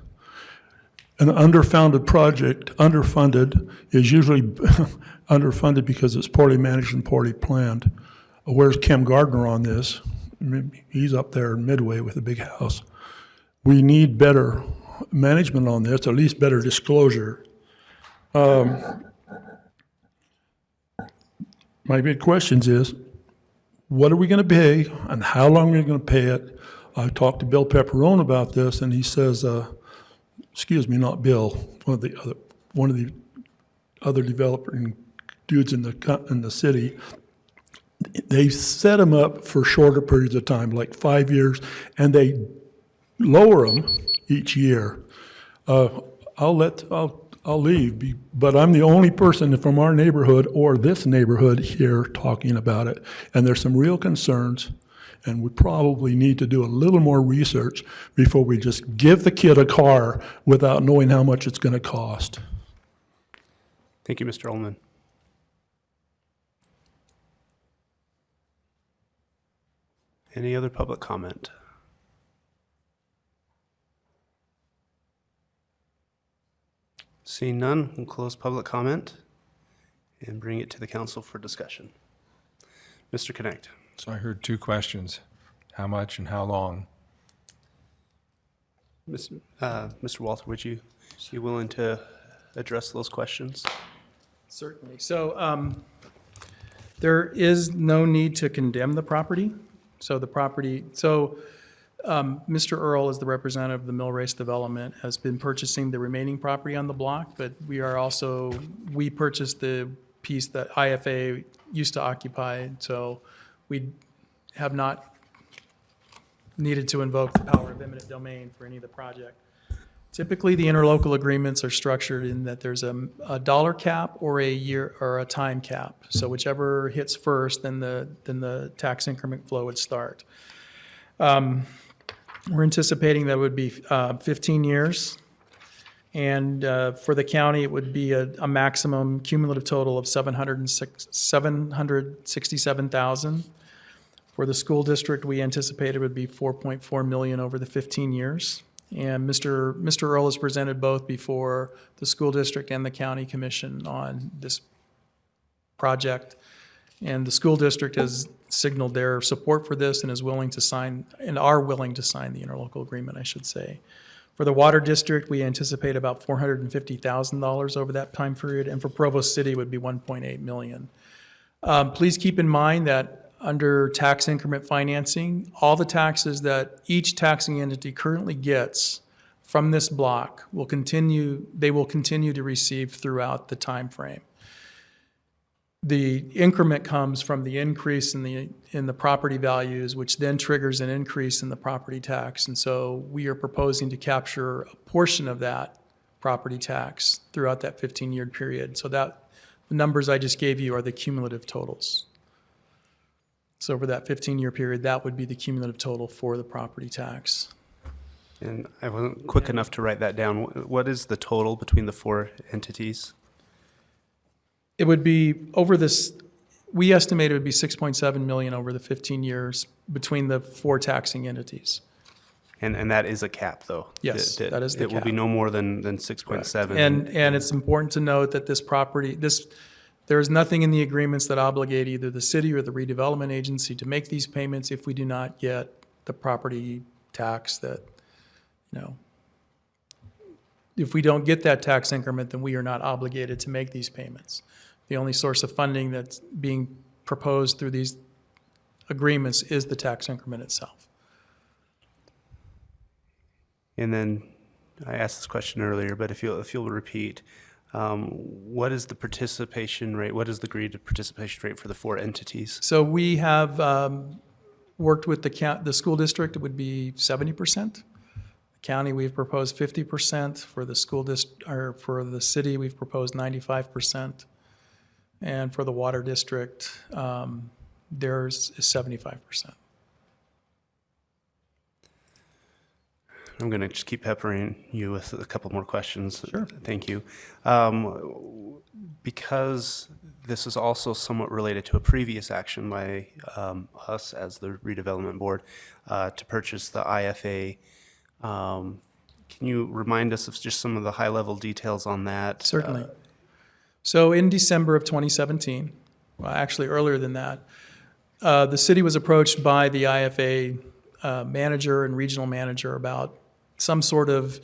An underfunded project, underfunded, is usually underfunded because it's poorly managed and poorly planned. Where's Kim Gardner on this? He's up there in Midway with a big house. We need better management on this, at least better disclosure. My big questions is, what are we going to pay and how long are we going to pay it? I talked to Bill Pepperone about this, and he says, excuse me, not Bill, one of the other developer dudes in the city. They set them up for shorter periods of time, like 5 years, and they lower them each year. I'll leave, but I'm the only person from our neighborhood or this neighborhood here talking about it, and there's some real concerns. And we probably need to do a little more research before we just give the kid a car without knowing how much it's going to cost. Thank you, Mr. Ullman. Any other public comment? Seeing none, we'll close public comment and bring it to the council for discussion. Mr. Connect. So I heard two questions. How much and how long? Mr. Walter, would you be willing to address those questions? Certainly. So there is no need to condemn the property. So Mr. Earl, as the representative of the Mill Race Development, has been purchasing the remaining property on the block, but we purchased the piece that IFA used to occupy, so we have not needed to invoke the power of eminent domain for any of the project. Typically, the interlocal agreements are structured in that there's a dollar cap or a year or a time cap. So whichever hits first, then the tax increment flow would start. We're anticipating that it would be 15 years. And for the county, it would be a maximum cumulative total of $767,000. For the school district, we anticipate it would be $4.4 million over the 15 years. And Mr. Earl has presented both before the school district and the county commission on this project. And the school district has signaled their support for this and are willing to sign the interlocal agreement, I should say. For the water district, we anticipate about $450,000 over that time period, and for Provo City, it would be $1.8 million. Please keep in mind that under tax increment financing, all the taxes that each taxing entity currently gets from this block will continue to receive throughout the time frame. The increment comes from the increase in the property values, which then triggers an increase in the property tax. And so we are proposing to capture a portion of that property tax throughout that 15-year period. So that the numbers I just gave you are the cumulative totals. So over that 15-year period, that would be the cumulative total for the property tax. And I wasn't quick enough to write that down. What is the total between the four entities? It would be over this, we estimate it would be $6.7 million over the 15 years between the four taxing entities. And that is a cap, though? Yes, that is the cap. It will be no more than 6.7. And it's important to note that this property, there is nothing in the agreements that obligate either the city or the redevelopment agency to make these payments if we do not get the property tax that, if we don't get that tax increment, then we are not obligated to make these payments. The only source of funding that's being proposed through these agreements is the tax increment itself. And then I asked this question earlier, but if you'll repeat, what is the participation rate? What is the agreed participation rate for the four entities? So we have worked with the school district. It would be 70%. County, we've proposed 50%. For the school district, or for the city, we've proposed 95%. And for the water district, there's 75%. I'm going to just keep peppering you with a couple more questions. Sure. Thank you. Because this is also somewhat related to a previous action by us as the redevelopment board to purchase the IFA. Can you remind us of just some of the high-level details on that? Certainly. So in December of 2017, well, actually earlier than that, the city was approached by the IFA manager and regional manager about some sort of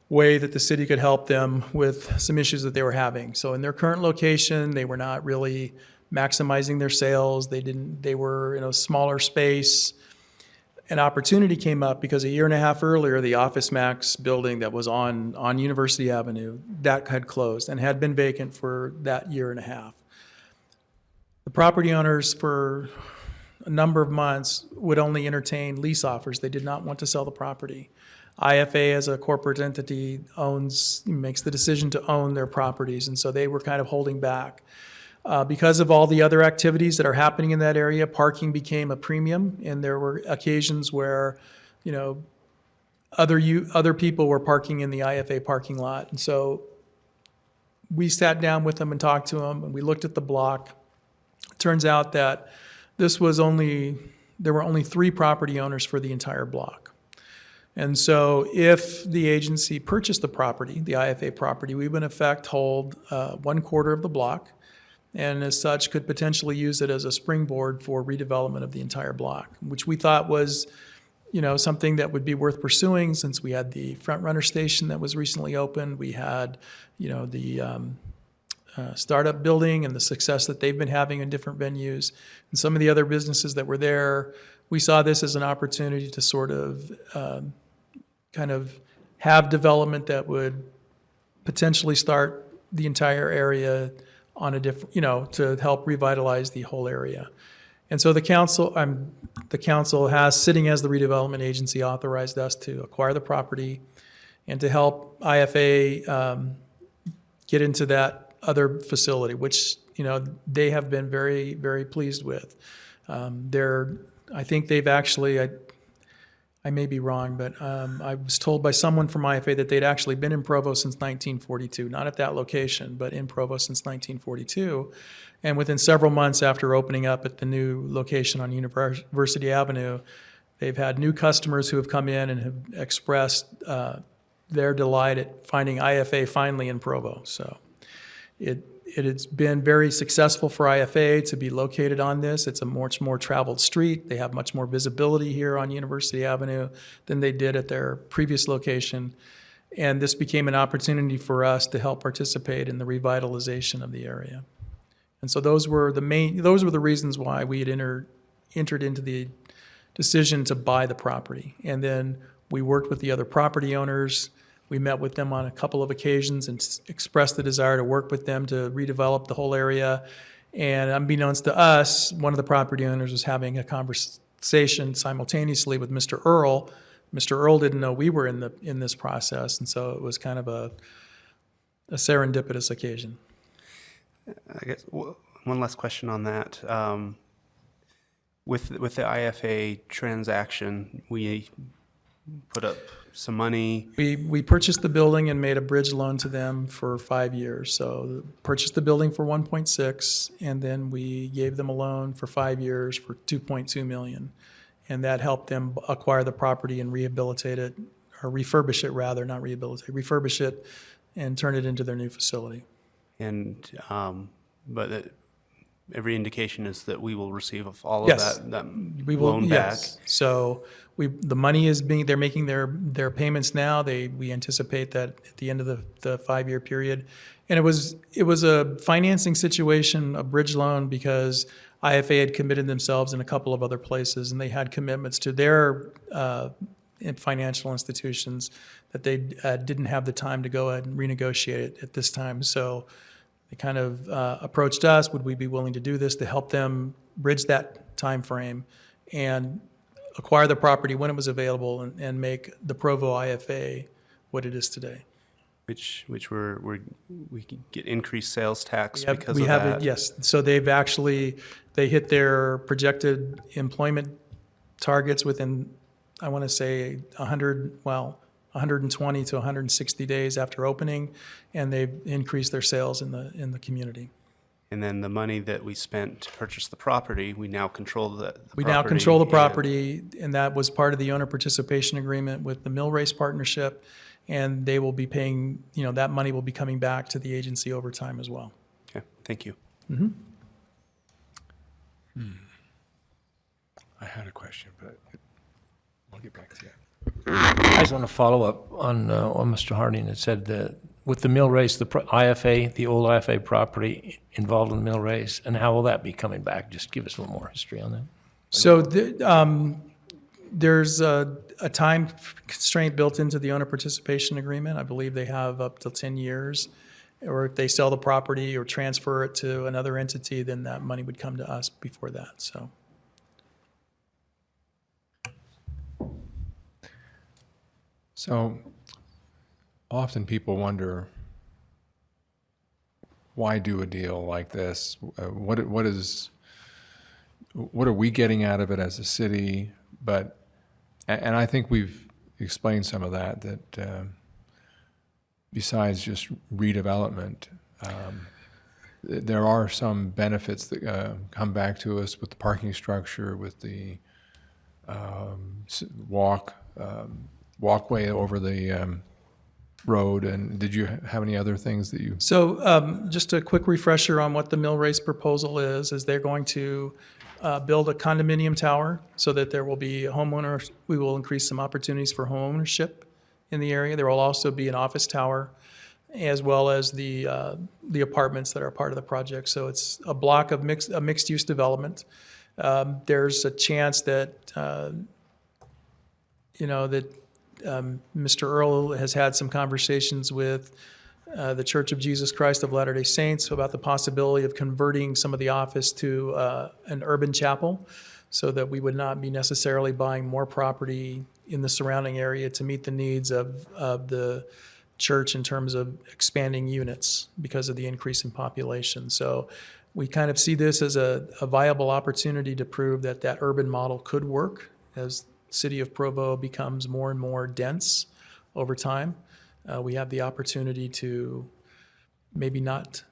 way that the city could help them with some issues that they were having. So in their current location, they were not really maximizing their sales. They were in a smaller space. An opportunity came up because a year and a half earlier, the Office Max building that was on University Avenue, that had closed and had been vacant for that year and a half. The property owners for a number of months would only entertain lease offers. They did not want to sell the property. IFA as a corporate entity makes the decision to own their properties, and so they were kind of holding back. Because of all the other activities that are happening in that area, parking became a premium, and there were occasions where, you know, other people were parking in the IFA parking lot. And so we sat down with them and talked to them, and we looked at the block. It turns out that there were only 3 property owners for the entire block. And so if the agency purchased the property, the IFA property, we would in effect hold 1/4 of the block, and as such could potentially use it as a springboard for redevelopment of the entire block, which we thought was, you know, something that would be worth pursuing, since we had the Front Runner Station that was recently opened. We had, you know, the startup building and the success that they've been having in different venues, and some of the other businesses that were there. We saw this as an opportunity to sort of kind of have development that would potentially start the entire area on a different, you know, to help revitalize the whole area. And so the council has, sitting as the redevelopment agency, authorized us to acquire the property and to help IFA get into that other facility, which, you know, they have been very, very pleased with. I think they've actually, I may be wrong, but I was told by someone from IFA that they'd actually been in Provo since 1942, not at that location, but in Provo since 1942. And within several months after opening up at the new location on University Avenue, they've had new customers who have come in and have expressed their delight at finding IFA finally in Provo. So it has been very successful for IFA to be located on this. It's a much more traveled street. They have much more visibility here on University Avenue than they did at their previous location. And this became an opportunity for us to help participate in the revitalization of the area. And so those were the reasons why we had entered into the decision to buy the property. And then we worked with the other property owners. We met with them on a couple of occasions and expressed the desire to work with them to redevelop the whole area. And unbeknownst to us, one of the property owners was having a conversation simultaneously with Mr. Earl. Mr. Earl didn't know we were in this process, and so it was kind of a serendipitous occasion. I guess one last question on that. With the IFA transaction, we put up some money. We purchased the building and made a bridge loan to them for 5 years. So purchased the building for 1.6, and then we gave them a loan for 5 years for $2.2 million. And that helped them acquire the property and rehabilitate it, or refurbish it rather, not rehabilitate, refurbish it and turn it into their new facility. And but every indication is that we will receive all of that loan back. Yes. So the money is they're making their payments now. We anticipate that at the end of the 5-year period. And it was a financing situation, a bridge loan, because IFA had committed themselves in a couple of other places, and they had commitments to their financial institutions that they didn't have the time to go ahead and renegotiate it at this time. So they kind of approached us, would we be willing to do this to help them bridge that time frame and acquire the property when it was available and make the Provo IFA what it is today. Which we can get increased sales tax because of that. Yes. So they hit their projected employment targets within, I want to say 120 to 160 days after opening, and they've increased their sales in the community. And then the money that we spent to purchase the property, we now control the property. We now control the property, and that was part of the owner participation agreement with the Mill Race Partnership, and they will be paying, that money will be coming back to the agency over time as well. Okay, thank you. Mm-hmm. I had a question, but I'll get back to you. I just want to follow up on what Mr. Harding had said, that with the mill race, the IFA, the old IFA property involved in the mill race, and how will that be coming back? Just give us a little more history on that. So there's a time constraint built into the owner participation agreement. I believe they have up to 10 years. Or if they sell the property or transfer it to another entity, then that money would come to us before that. So often people wonder why do a deal like this? What are we getting out of it as a city? And I think we've explained some of that besides just redevelopment, there are some benefits that come back to us with the parking structure, with the walkway over the road. And did you have any other things that you? So just a quick refresher on what the mill race proposal is they're going to build a condominium tower so that there will be homeowners. We will increase some opportunities for homeownership in the area. There will also be an office tower as well as the apartments that are part of the project. So it's a block of mixed-use development. There's a chance that, Mr. Earl has had some conversations with the Church of Jesus Christ of Latter-day Saints about the possibility of converting some of the office to an urban chapel so that we would not be necessarily buying more property in the surrounding area to meet the needs of the church in terms of expanding units because of the increase in population. So we kind of see this as a viable opportunity to prove that that urban model could work as the city of Provo becomes more and more dense over time. We have the opportunity to maybe not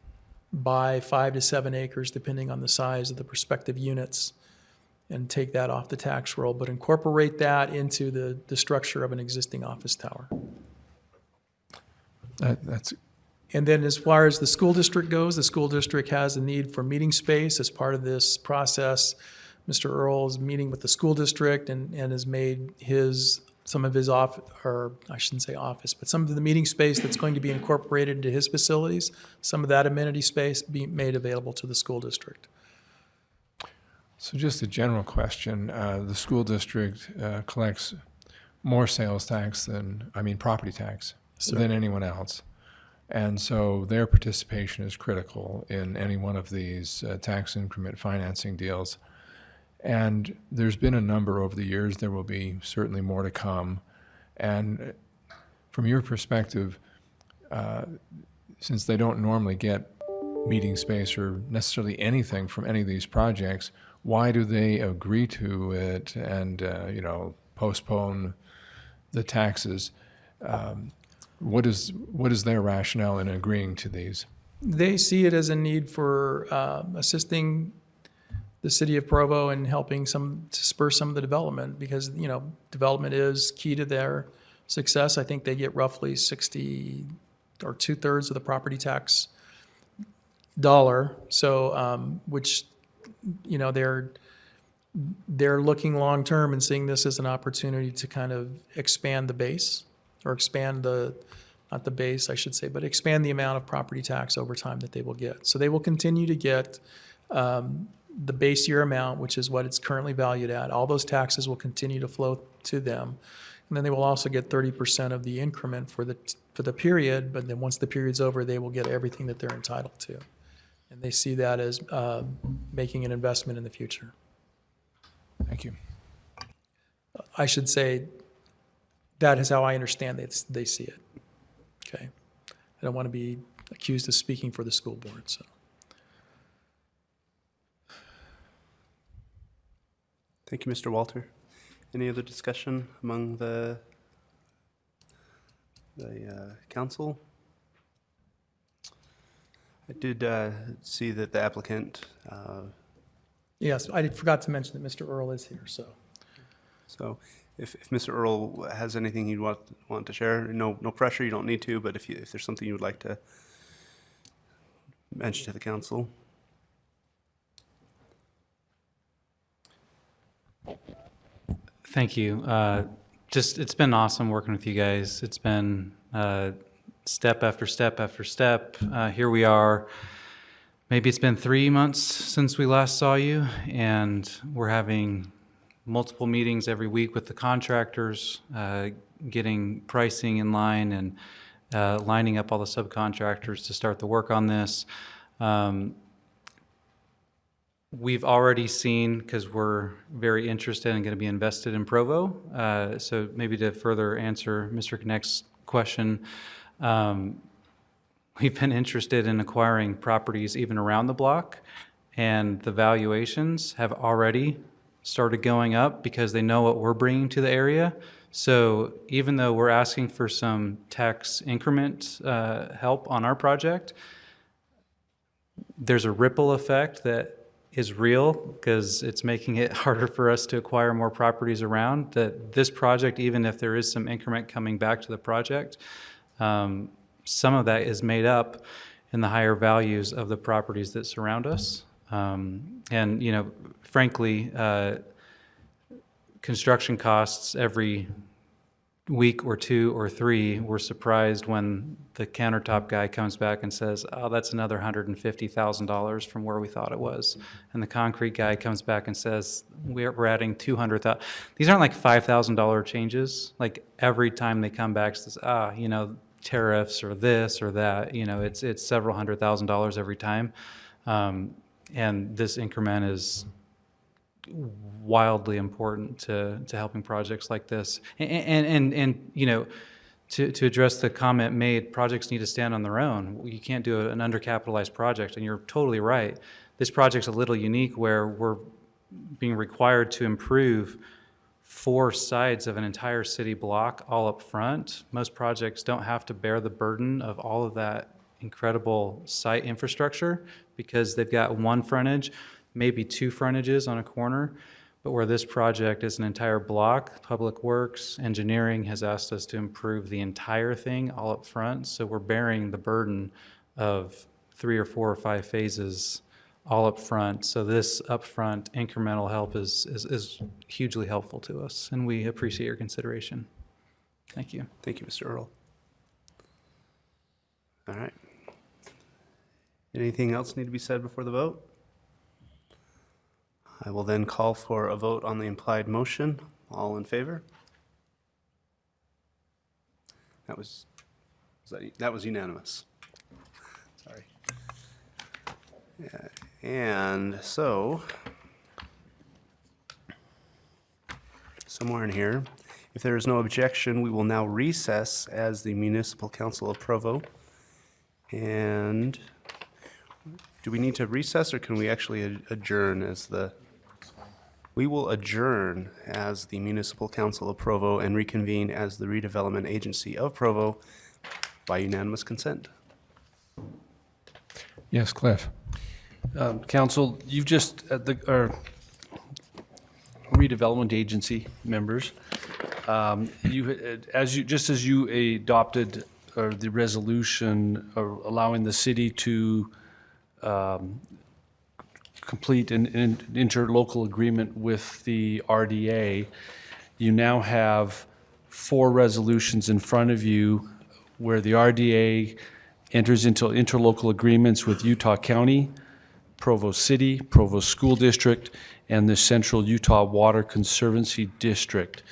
buy 5 to 7 acres, depending on the size of the prospective units, and take that off the tax roll, but incorporate that into the structure of an existing office tower. And then as far as the school district goes, the school district has a need for meeting space as part of this process. Mr. Earl is meeting with the school district and has made some of his some of the meeting space that's going to be incorporated into his facilities, some of that amenity space be made available to the school district. So just a general question, the school district collects more sales tax property tax than anyone else. And so their participation is critical in any one of these tax increment financing deals. And there's been a number over the years. There will be certainly more to come. And from your perspective, since they don't normally get meeting space or necessarily anything from any of these projects, why do they agree to it and postpone the taxes? What is their rationale in agreeing to these? They see it as a need for assisting the city of Provo and helping to spur some of the development because, development is key to their success. I think they get roughly 60 or 2/3 of the property tax dollar. So, they're looking long-term and seeing this as an opportunity to kind of expand the base or expand not the base, I should say, but expand the amount of property tax over time that they will get. So they will continue to get the base year amount, which is what it's currently valued at. All those taxes will continue to flow to them. And then they will also get 30% of the increment for the period, but then once the period's over, they will get everything that they're entitled to. And they see that as making an investment in the future. Thank you. I should say that is how I understand they see it. Okay. I don't want to be accused of speaking for the school board, so. Thank you, Mr. Walter. Any other discussion among the council? I did see that the applicant. Yes, I forgot to mention that Mr. Earl is here, so. So if Mr. Earl has anything you'd want to share, no pressure, you don't need to, but if there's something you would like to mention to the council. Thank you. It's been awesome working with you guys. It's been step after step after step. Here we are. Maybe it's been 3 months since we last saw you, and we're having multiple meetings every week with the contractors, getting pricing in line and lining up all the subcontractors to start the work on this. We've already seen, because we're very interested and going to be invested in Provo, so maybe to further answer Mr. Connect's question, we've been interested in acquiring properties even around the block, and the valuations have already started going up because they know what we're bringing to the area. So even though we're asking for some tax increment help on our project, there's a ripple effect that is real because it's making it harder for us to acquire more properties around. That this project, even if there is some increment coming back to the project, some of that is made up in the higher values of the properties that surround us. And, you know, frankly, construction costs every week or two or three, we're surprised when the countertop guy comes back and says, oh, that's another $150,000 from where we thought it was. And the concrete guy comes back and says, we're adding $200,000. These aren't like $5,000 changes. Like every time they come back, says, you know, tariffs or this or that, you know, it's several $100,000 every time. And this increment is wildly important to helping projects like this. And you know, to address the comment made, projects need to stand on their own. You can't do an undercapitalized project, and you're totally right. This project's a little unique where we're being required to improve 4 sides of an entire city block all up front. Most projects don't have to bear the burden of all of that incredible site infrastructure because they've got one frontage, maybe 2 frontages on a corner. But where this project is an entire block, Public Works, Engineering has asked us to improve the entire thing all up front. So we're bearing the burden of 3 or 4 or 5 phases all up front. So this upfront incremental help is hugely helpful to us, and we appreciate your consideration. Thank you. Thank you, Mr. Earl. All right. Anything else need to be said before the vote? I will then call for a vote on the implied motion. All in favor? That was unanimous. Sorry. Yeah. And so, somewhere in here, if there is no objection, we will now recess as the Municipal Council of Provo. And do we need to recess, or can we actually adjourn as the... We will adjourn as the Municipal Council of Provo and reconvene as the Redevelopment Agency of Provo by unanimous consent. Yes, Cliff. Council, you've just, our redevelopment agency members, just as you adopted the resolution allowing the city to complete an interlocal agreement with the RDA, you now have 4 resolutions in front of you where the RDA enters into interlocal agreements with Utah County, Provo City, Provo School District, and the Central Utah Water Conservancy District.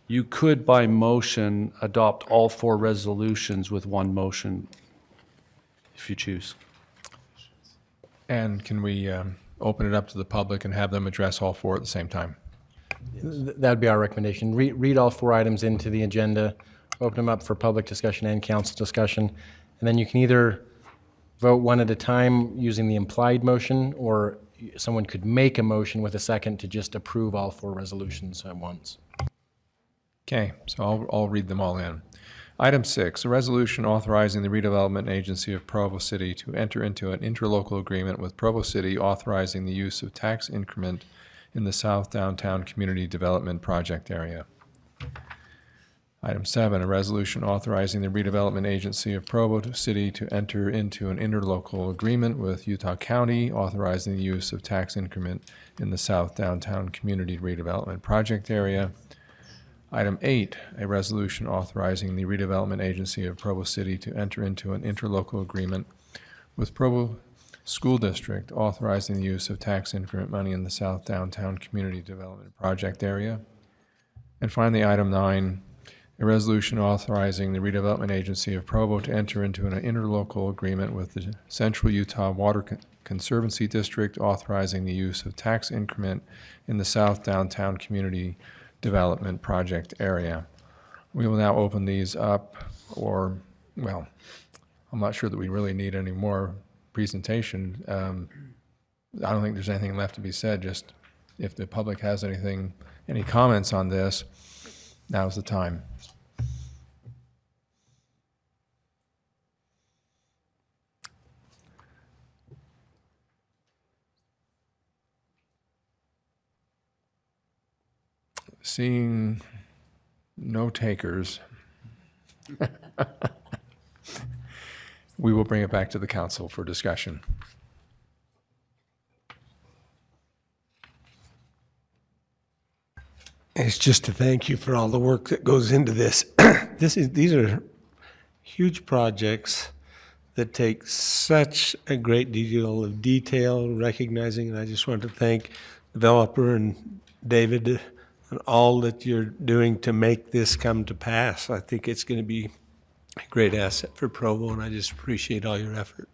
You could, by motion, adopt all 4 resolutions with one motion, if you choose. And can we open it up to the public and have them address all 4 at the same time? That would be our recommendation. Read all 4 items into the agenda, open them up for public discussion and council discussion, and then you can either vote one at a time using the implied motion, or someone could make a motion with a second to just approve all 4 resolutions at once. Okay, so I'll read them all in. Item 6, a resolution authorizing the Redevelopment Agency of Provo City to enter into an interlocal agreement with Provo City authorizing the use of tax increment in the South Downtown Community Development Project area. Item 7, a resolution authorizing the Redevelopment Agency of Provo City to enter into an interlocal agreement with Utah County authorizing the use of tax increment in the South Downtown Community Redevelopment Project area. Item 8, a resolution authorizing the Redevelopment Agency of Provo City to enter into an interlocal agreement with Provo School District authorizing the use of tax increment money in the South Downtown Community Development Project area. And finally, item 9, a resolution authorizing the Redevelopment Agency of Provo to enter into an interlocal agreement with the Central Utah Water Conservancy District authorizing the use of tax increment in the South Downtown Community Development Project area. We will now open these up, or, well, I'm not sure that we really need any more presentation. I don't think there's anything left to be said. Just if the public has any comments on this, now's the time. Seeing no takers, we will bring it back to the council for discussion. It's just to thank you for all the work that goes into this. These are huge projects that take such a great deal of detail, recognizing, and I just want to thank developer and David and all that you're doing to make this come to pass. I think it's going to be a great asset for Provo, and I just appreciate all your effort.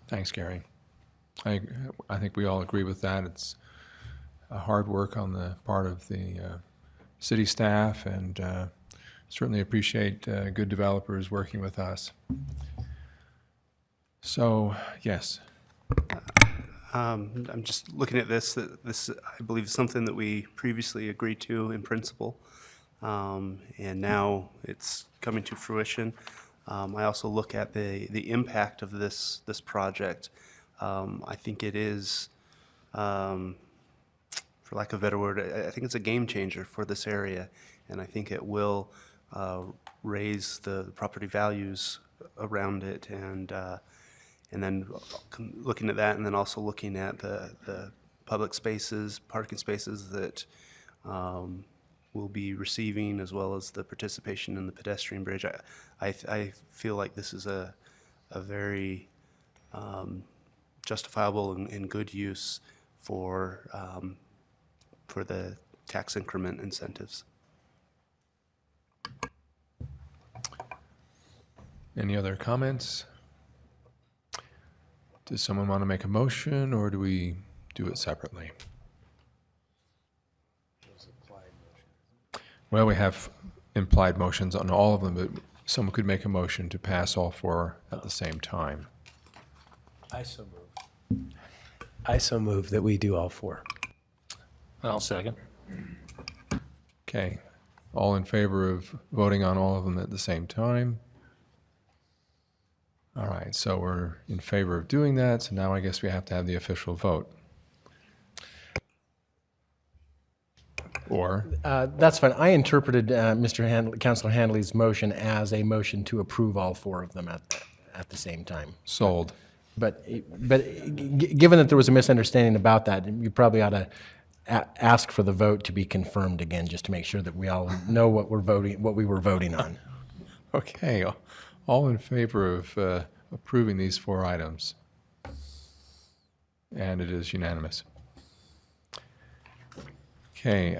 Thanks, Gary. I think we all agree with that. It's hard work on the part of the city staff, and certainly appreciate good developers working with us. So, yes. I'm just looking at this. This, I believe, is something that we previously agreed to in principle, and now it's coming to fruition. I also look at the impact of this project. I think it is, for lack of a better word, I think it's a game changer for this area, and I think it will raise the property values around it, and then looking at that, and then also looking at the public spaces, parking spaces that will be receiving, as well as the participation in the pedestrian bridge. I feel like this is a very justifiable and good use for the tax increment incentives. Any other comments? Does someone want to make a motion, or do we do it separately? Well, we have implied motions on all of them, but someone could make a motion to pass all four at the same time. I so move that we do all four. I'll second. Okay. All in favor of voting on all of them at the same time? All right, so we're in favor of doing that, so now I guess we have to have the official vote. Or? That's fine. I interpreted Councilor Handley's motion as a motion to approve all four of them at the same time. Sold. But given that there was a misunderstanding about that, you probably ought to ask for the vote to be confirmed again, just to make sure that we all know what we were voting on. Okay. All in favor of approving these four items? And it is unanimous. Okay.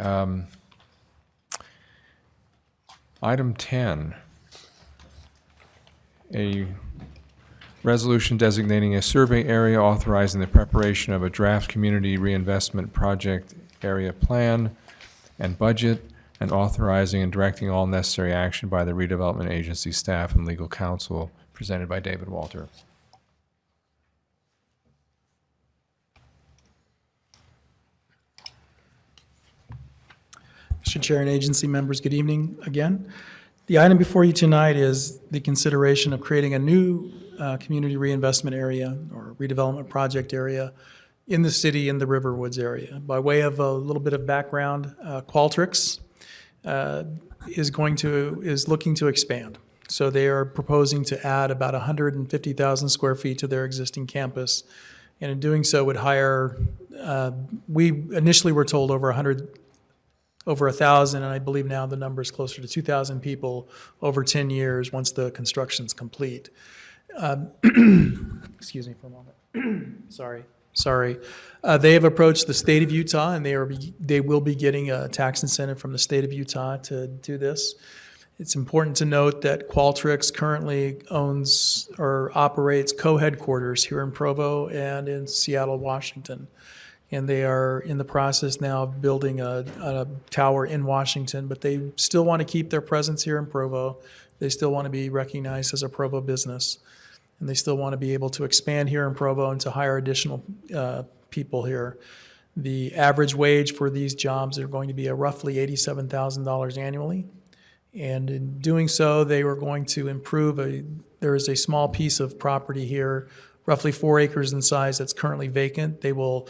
Item 10, a resolution designating a survey area authorizing the preparation of a draft community reinvestment project area plan and budget, and authorizing and directing all necessary action by the redevelopment agency staff and legal counsel, presented by David Walter. Mr. Chair and agency members, good evening again. The item before you tonight is the consideration of creating a new community reinvestment area or redevelopment project area in the city in the Riverwoods area. By way of a little bit of background, Qualtrics is looking to expand. So they are proposing to add about 150,000 square feet to their existing campus, and in doing so would hire, we initially were told over 1,000, and I believe now the number is closer to 2,000 people over 10 years once the construction's complete. Excuse me for a moment. Sorry. They have approached the state of Utah, and they will be getting a tax incentive from the state of Utah to do this. It's important to note that Qualtrics currently owns or operates co-headquarters here in Provo and in Seattle, Washington. and they are in the process now of building a tower in Washington, but they still want to keep their presence here in Provo. They still want to be recognized as a Provo business, and they still want to be able to expand here in Provo and to hire additional people here. The average wage for these jobs are going to be roughly $87,000 annually. And in doing so, they were going to improve there is a small piece of property here, roughly 4 acres in size, that's currently vacant. They will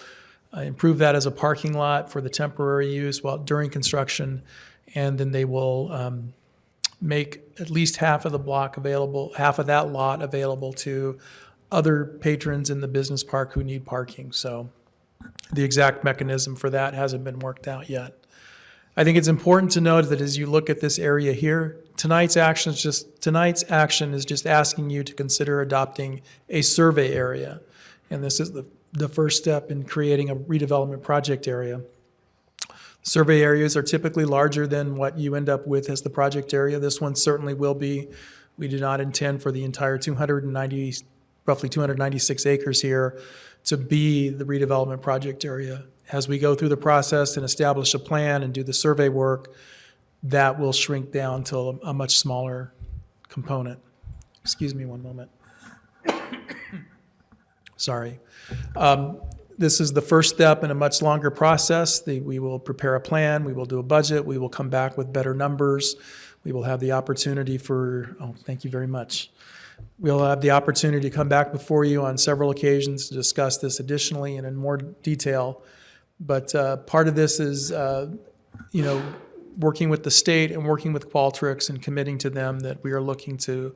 improve that as a parking lot for the temporary use during construction, and then they will make at least half of the block available, half of that lot available to other patrons in the business park who need parking. So the exact mechanism for that hasn't been worked out yet. I think it's important to note that as you look at this area here, tonight's action is just asking you to consider adopting a survey area. And this is the first step in creating a redevelopment project area. Survey areas are typically larger than what you end up with as the project area. This one certainly will be. We do not intend for the entire roughly 296 acres here to be the redevelopment project area. As we go through the process and establish a plan and do the survey work, that will shrink down to a much smaller component. Excuse me one moment. Sorry. This is the first step in a much longer process. We will prepare a plan, we will do a budget, we will come back with better numbers. We will have the opportunity thank you very much. We'll have the opportunity to come back before you on several occasions to discuss this additionally and in more detail. But part of this is, working with the state and working with Qualtrics and committing to them that we are looking to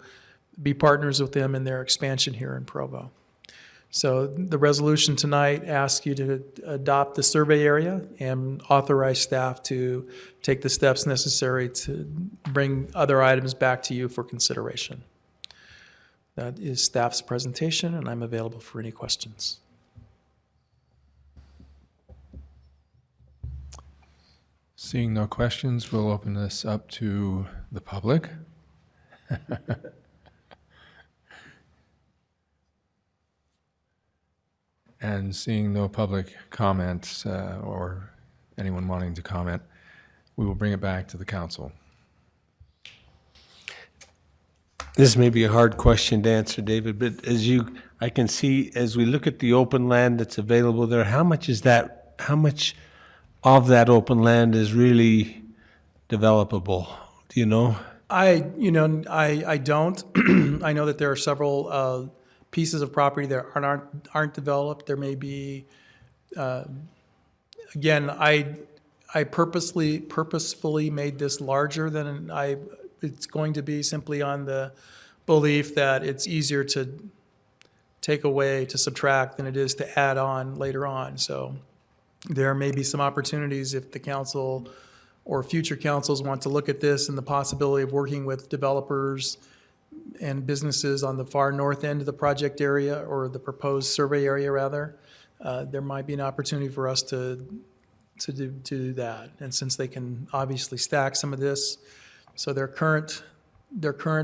be partners with them in their expansion here in Provo. So the resolution tonight asks you to adopt the survey area and authorize staff to take the steps necessary to bring other items back to you for consideration. That is staff's presentation, and I'm available for any questions. Seeing no questions, we'll open this up to the public. And seeing no public comments or anyone wanting to comment, we will bring it back to the council. This may be a hard question to answer, David, but I can see as we look at the open land that's available there, how much of that open land is really developable? Do you know? I don't. I know that there are several pieces of property that aren't developed. There may be, again, I purposefully made this larger than it's going to be, simply on the belief that it's easier to take away, to subtract, than it is to add on later on. So there may be some opportunities if the council or future councils want to look at this and the possibility of working with developers and businesses on the far north end of the project area, or the proposed survey area rather. There might be an opportunity for us to do that. And since they can obviously stack some of this, so their current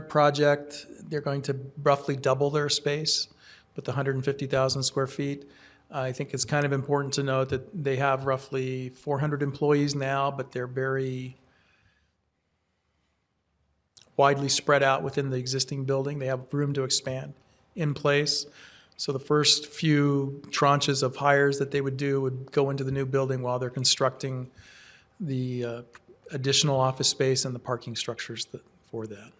project, they're going to roughly double their space with 150,000 square feet. I think it's kind of important to note that they have roughly 400 employees now, but they're very widely spread out within the existing building. They have room to expand in place. So the first few tranches of hires that they would do would go into the new building while they're constructing the additional office space and the parking structures for that.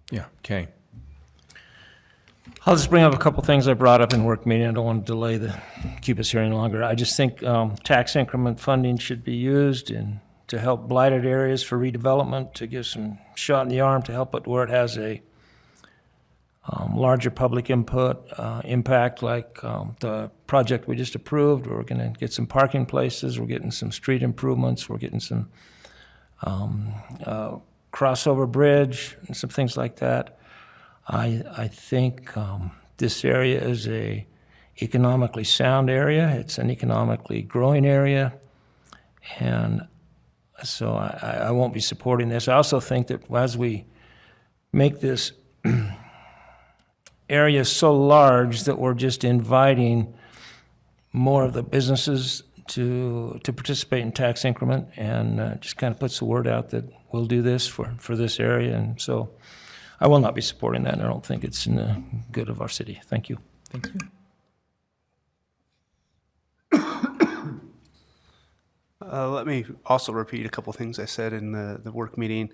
Yeah, okay. I'll just bring up a couple things I brought up in work meeting. I don't want to keep us here any longer. I just think tax increment funding should be used to help blighted areas for redevelopment, to give some shot in the arm, to help it where it has a larger public impact, like the project we just approved. We're going to get some parking places, we're getting some street improvements, we're getting some crossover bridge and some things like that. I think this area is a economically sound area. It's an economically growing area, and so I won't be supporting this. I also think that as we make this area so large that we're just inviting more of the businesses to participate in tax increment, and just kind of puts the word out that we'll do this for this area. And so I will not be supporting that, and I don't think it's in the good of our city. Thank you. Thank you. Let me also repeat a couple things I said in the work meeting.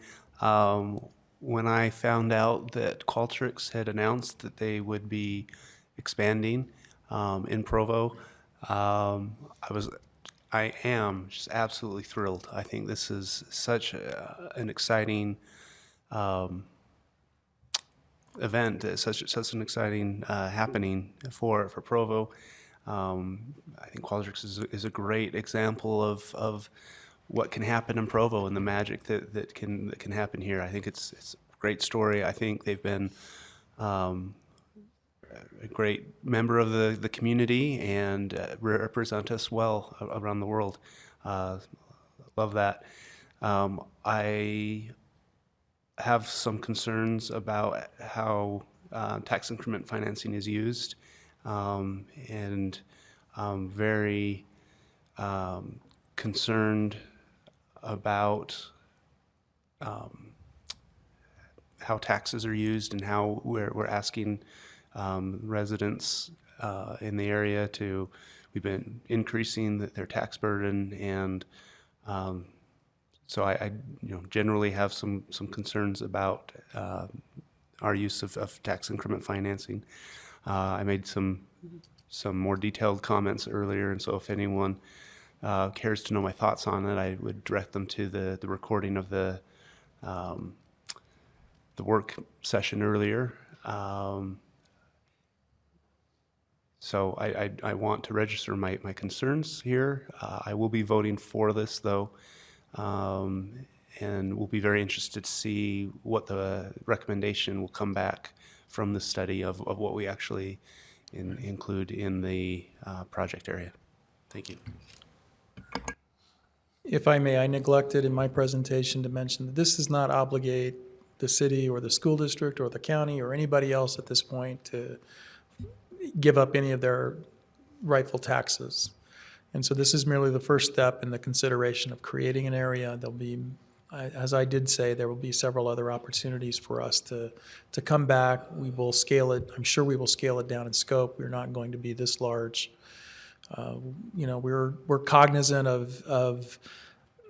When I found out that Qualtrics had announced that they would be expanding in Provo, I am just absolutely thrilled. I think this is such an exciting event, such an exciting happening for Provo. I think Qualtrics is a great example of what can happen in Provo and the magic that can happen here. I think it's a great story. I think they've been a great member of the community and represent us well around the world. Love that. I have some concerns about how tax increment financing is used, and I'm very concerned about how taxes are used and how we're asking residents in the area we've been increasing their tax burden, and so I generally have some concerns about our use of tax increment financing. I made some more detailed comments earlier, and so if anyone cares to know my thoughts on it, I would direct them to the recording of the work session earlier. So I want to register my concerns here. I will be voting for this, though, and we'll be very interested to see what the recommendation will come back from the study of what we actually include in the project area. Thank you. If I may, I neglected in my presentation to mention that this does not obligate the city or the school district or the county or anybody else at this point to give up any of their rightful taxes. And so this is merely the first step in the consideration of creating an area. There'll be, as I did say, there will be several other opportunities for us to come back. We will scale it. I'm sure we will scale it down in scope. We're not going to be this large. We're cognizant of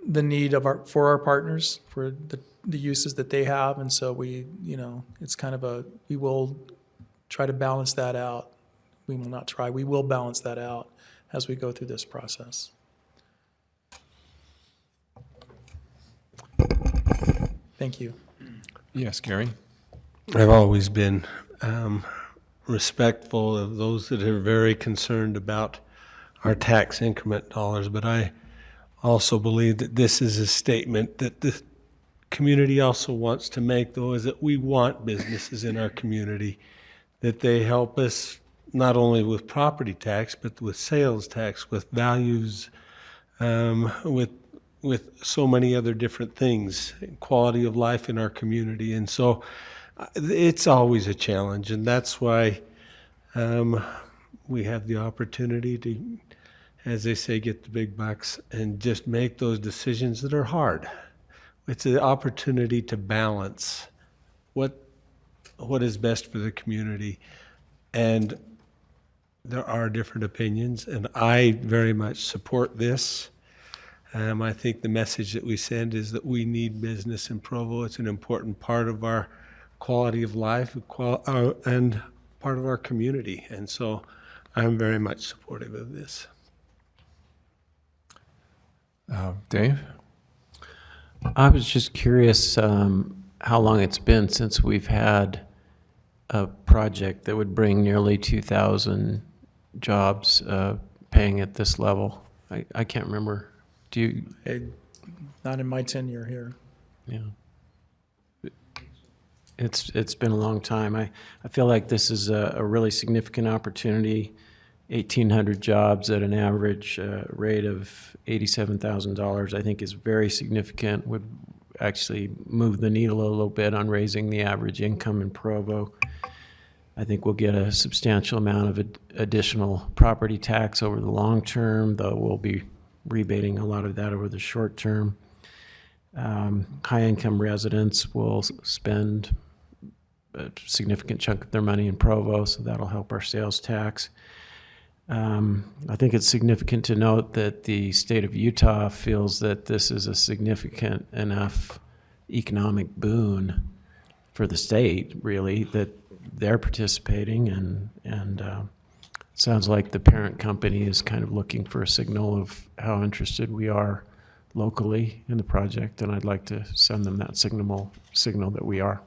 the need for our partners, for the uses that they have, and so it's kind of we will try to balance that out. We will not try. We will balance that out as we go through this process. Thank you. Yes, Gary. I've always been respectful of those that are very concerned about our tax increment dollars, but I also believe that this is a statement that the community also wants to make, though, is that we want businesses in our community, that they help us not only with property tax, but with sales tax, with values, with so many other different things, quality of life in our community. And so it's always a challenge, and that's why we have the opportunity to, as they say, get the big bucks and just make those decisions that are hard. It's an opportunity to balance what is best for the community. And there are different opinions, and I very much support this. I think the message that we send is that we need business in Provo. It's an important part of our quality of life and part of our community. And so I'm very much supportive of this. Dave? I was just curious how long it's been since we've had a project that would bring nearly 2,000 jobs paying at this level. I can't remember. Do you? Not in my tenure here. Yeah. It's been a long time. I feel like this is a really significant opportunity. 1,800 jobs at an average rate of $87,000, I think, is very significant. Would actually move the needle a little bit on raising the average income in Provo. I think we'll get a substantial amount of additional property tax over the long term, though we'll be rebating a lot of that over the short term. High-income residents will spend a significant chunk of their money in Provo, so that'll help our sales tax. I think it's significant to note that the state of Utah feels that this is a significant enough economic boon for the state, really, that they're participating, and it sounds like the parent company is kind of looking for a signal of how interested we are locally in the project, and I'd like to send them that signal that we are.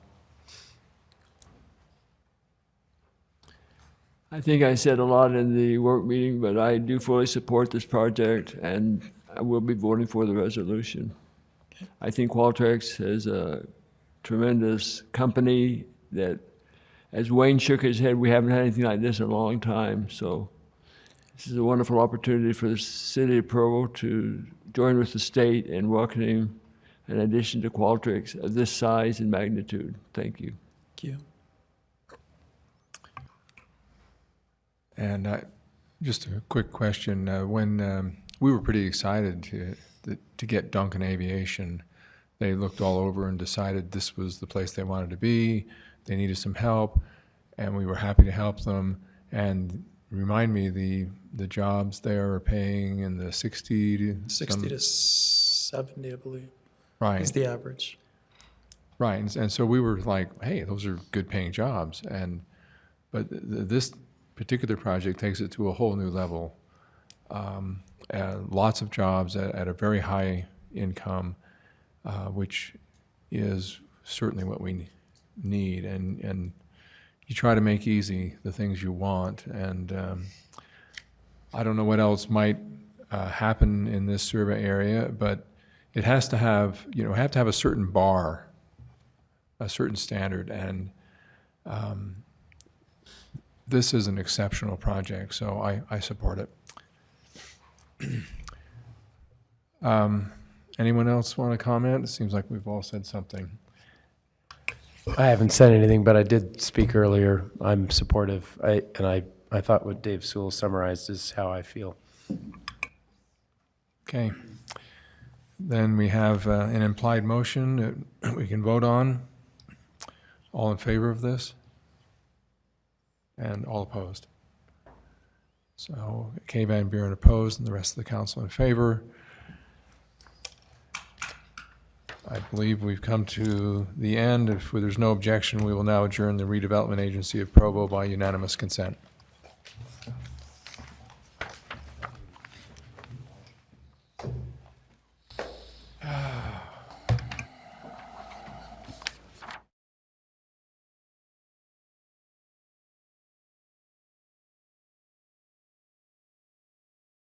I think I said a lot in the work meeting, but I do fully support this project, and I will be voting for the resolution. I think Qualtrics is a tremendous company that, as Wayne shook his head, we haven't had anything like this in a long time. So this is a wonderful opportunity for the city of Provo to join with the state in welcoming an addition to Qualtrics of this size and magnitude. Thank you. Thank you. And just a quick question. When we were pretty excited to get Duncan Aviation, they looked all over and decided this was the place they wanted to be. They needed some help, and we were happy to help them. And remind me, the jobs there are paying in the 60 to 70, I believe. Right. Is the average. Right, and so we were like, hey, those are good paying jobs. But this particular project takes it to a whole new level. Lots of jobs at a very high income, which is certainly what we need. And you try to make easy the things you want. And I don't know what else might happen in this survey area, but it has to have, have to have a certain bar, a certain standard. And this is an exceptional project, so I support it. Anyone else want to comment? It seems like we've all said something. I haven't said anything, but I did speak earlier. I'm supportive. I thought what Dave Sewell summarized is how I feel. Okay. Then we have an implied motion that we can vote on. All in favor of this? And all opposed. So Kay Van Buren opposed and the rest of the council in favor. I believe we've come to the end. If there's no objection, we will now adjourn the Redevelopment Agency of Provo by unanimous consent.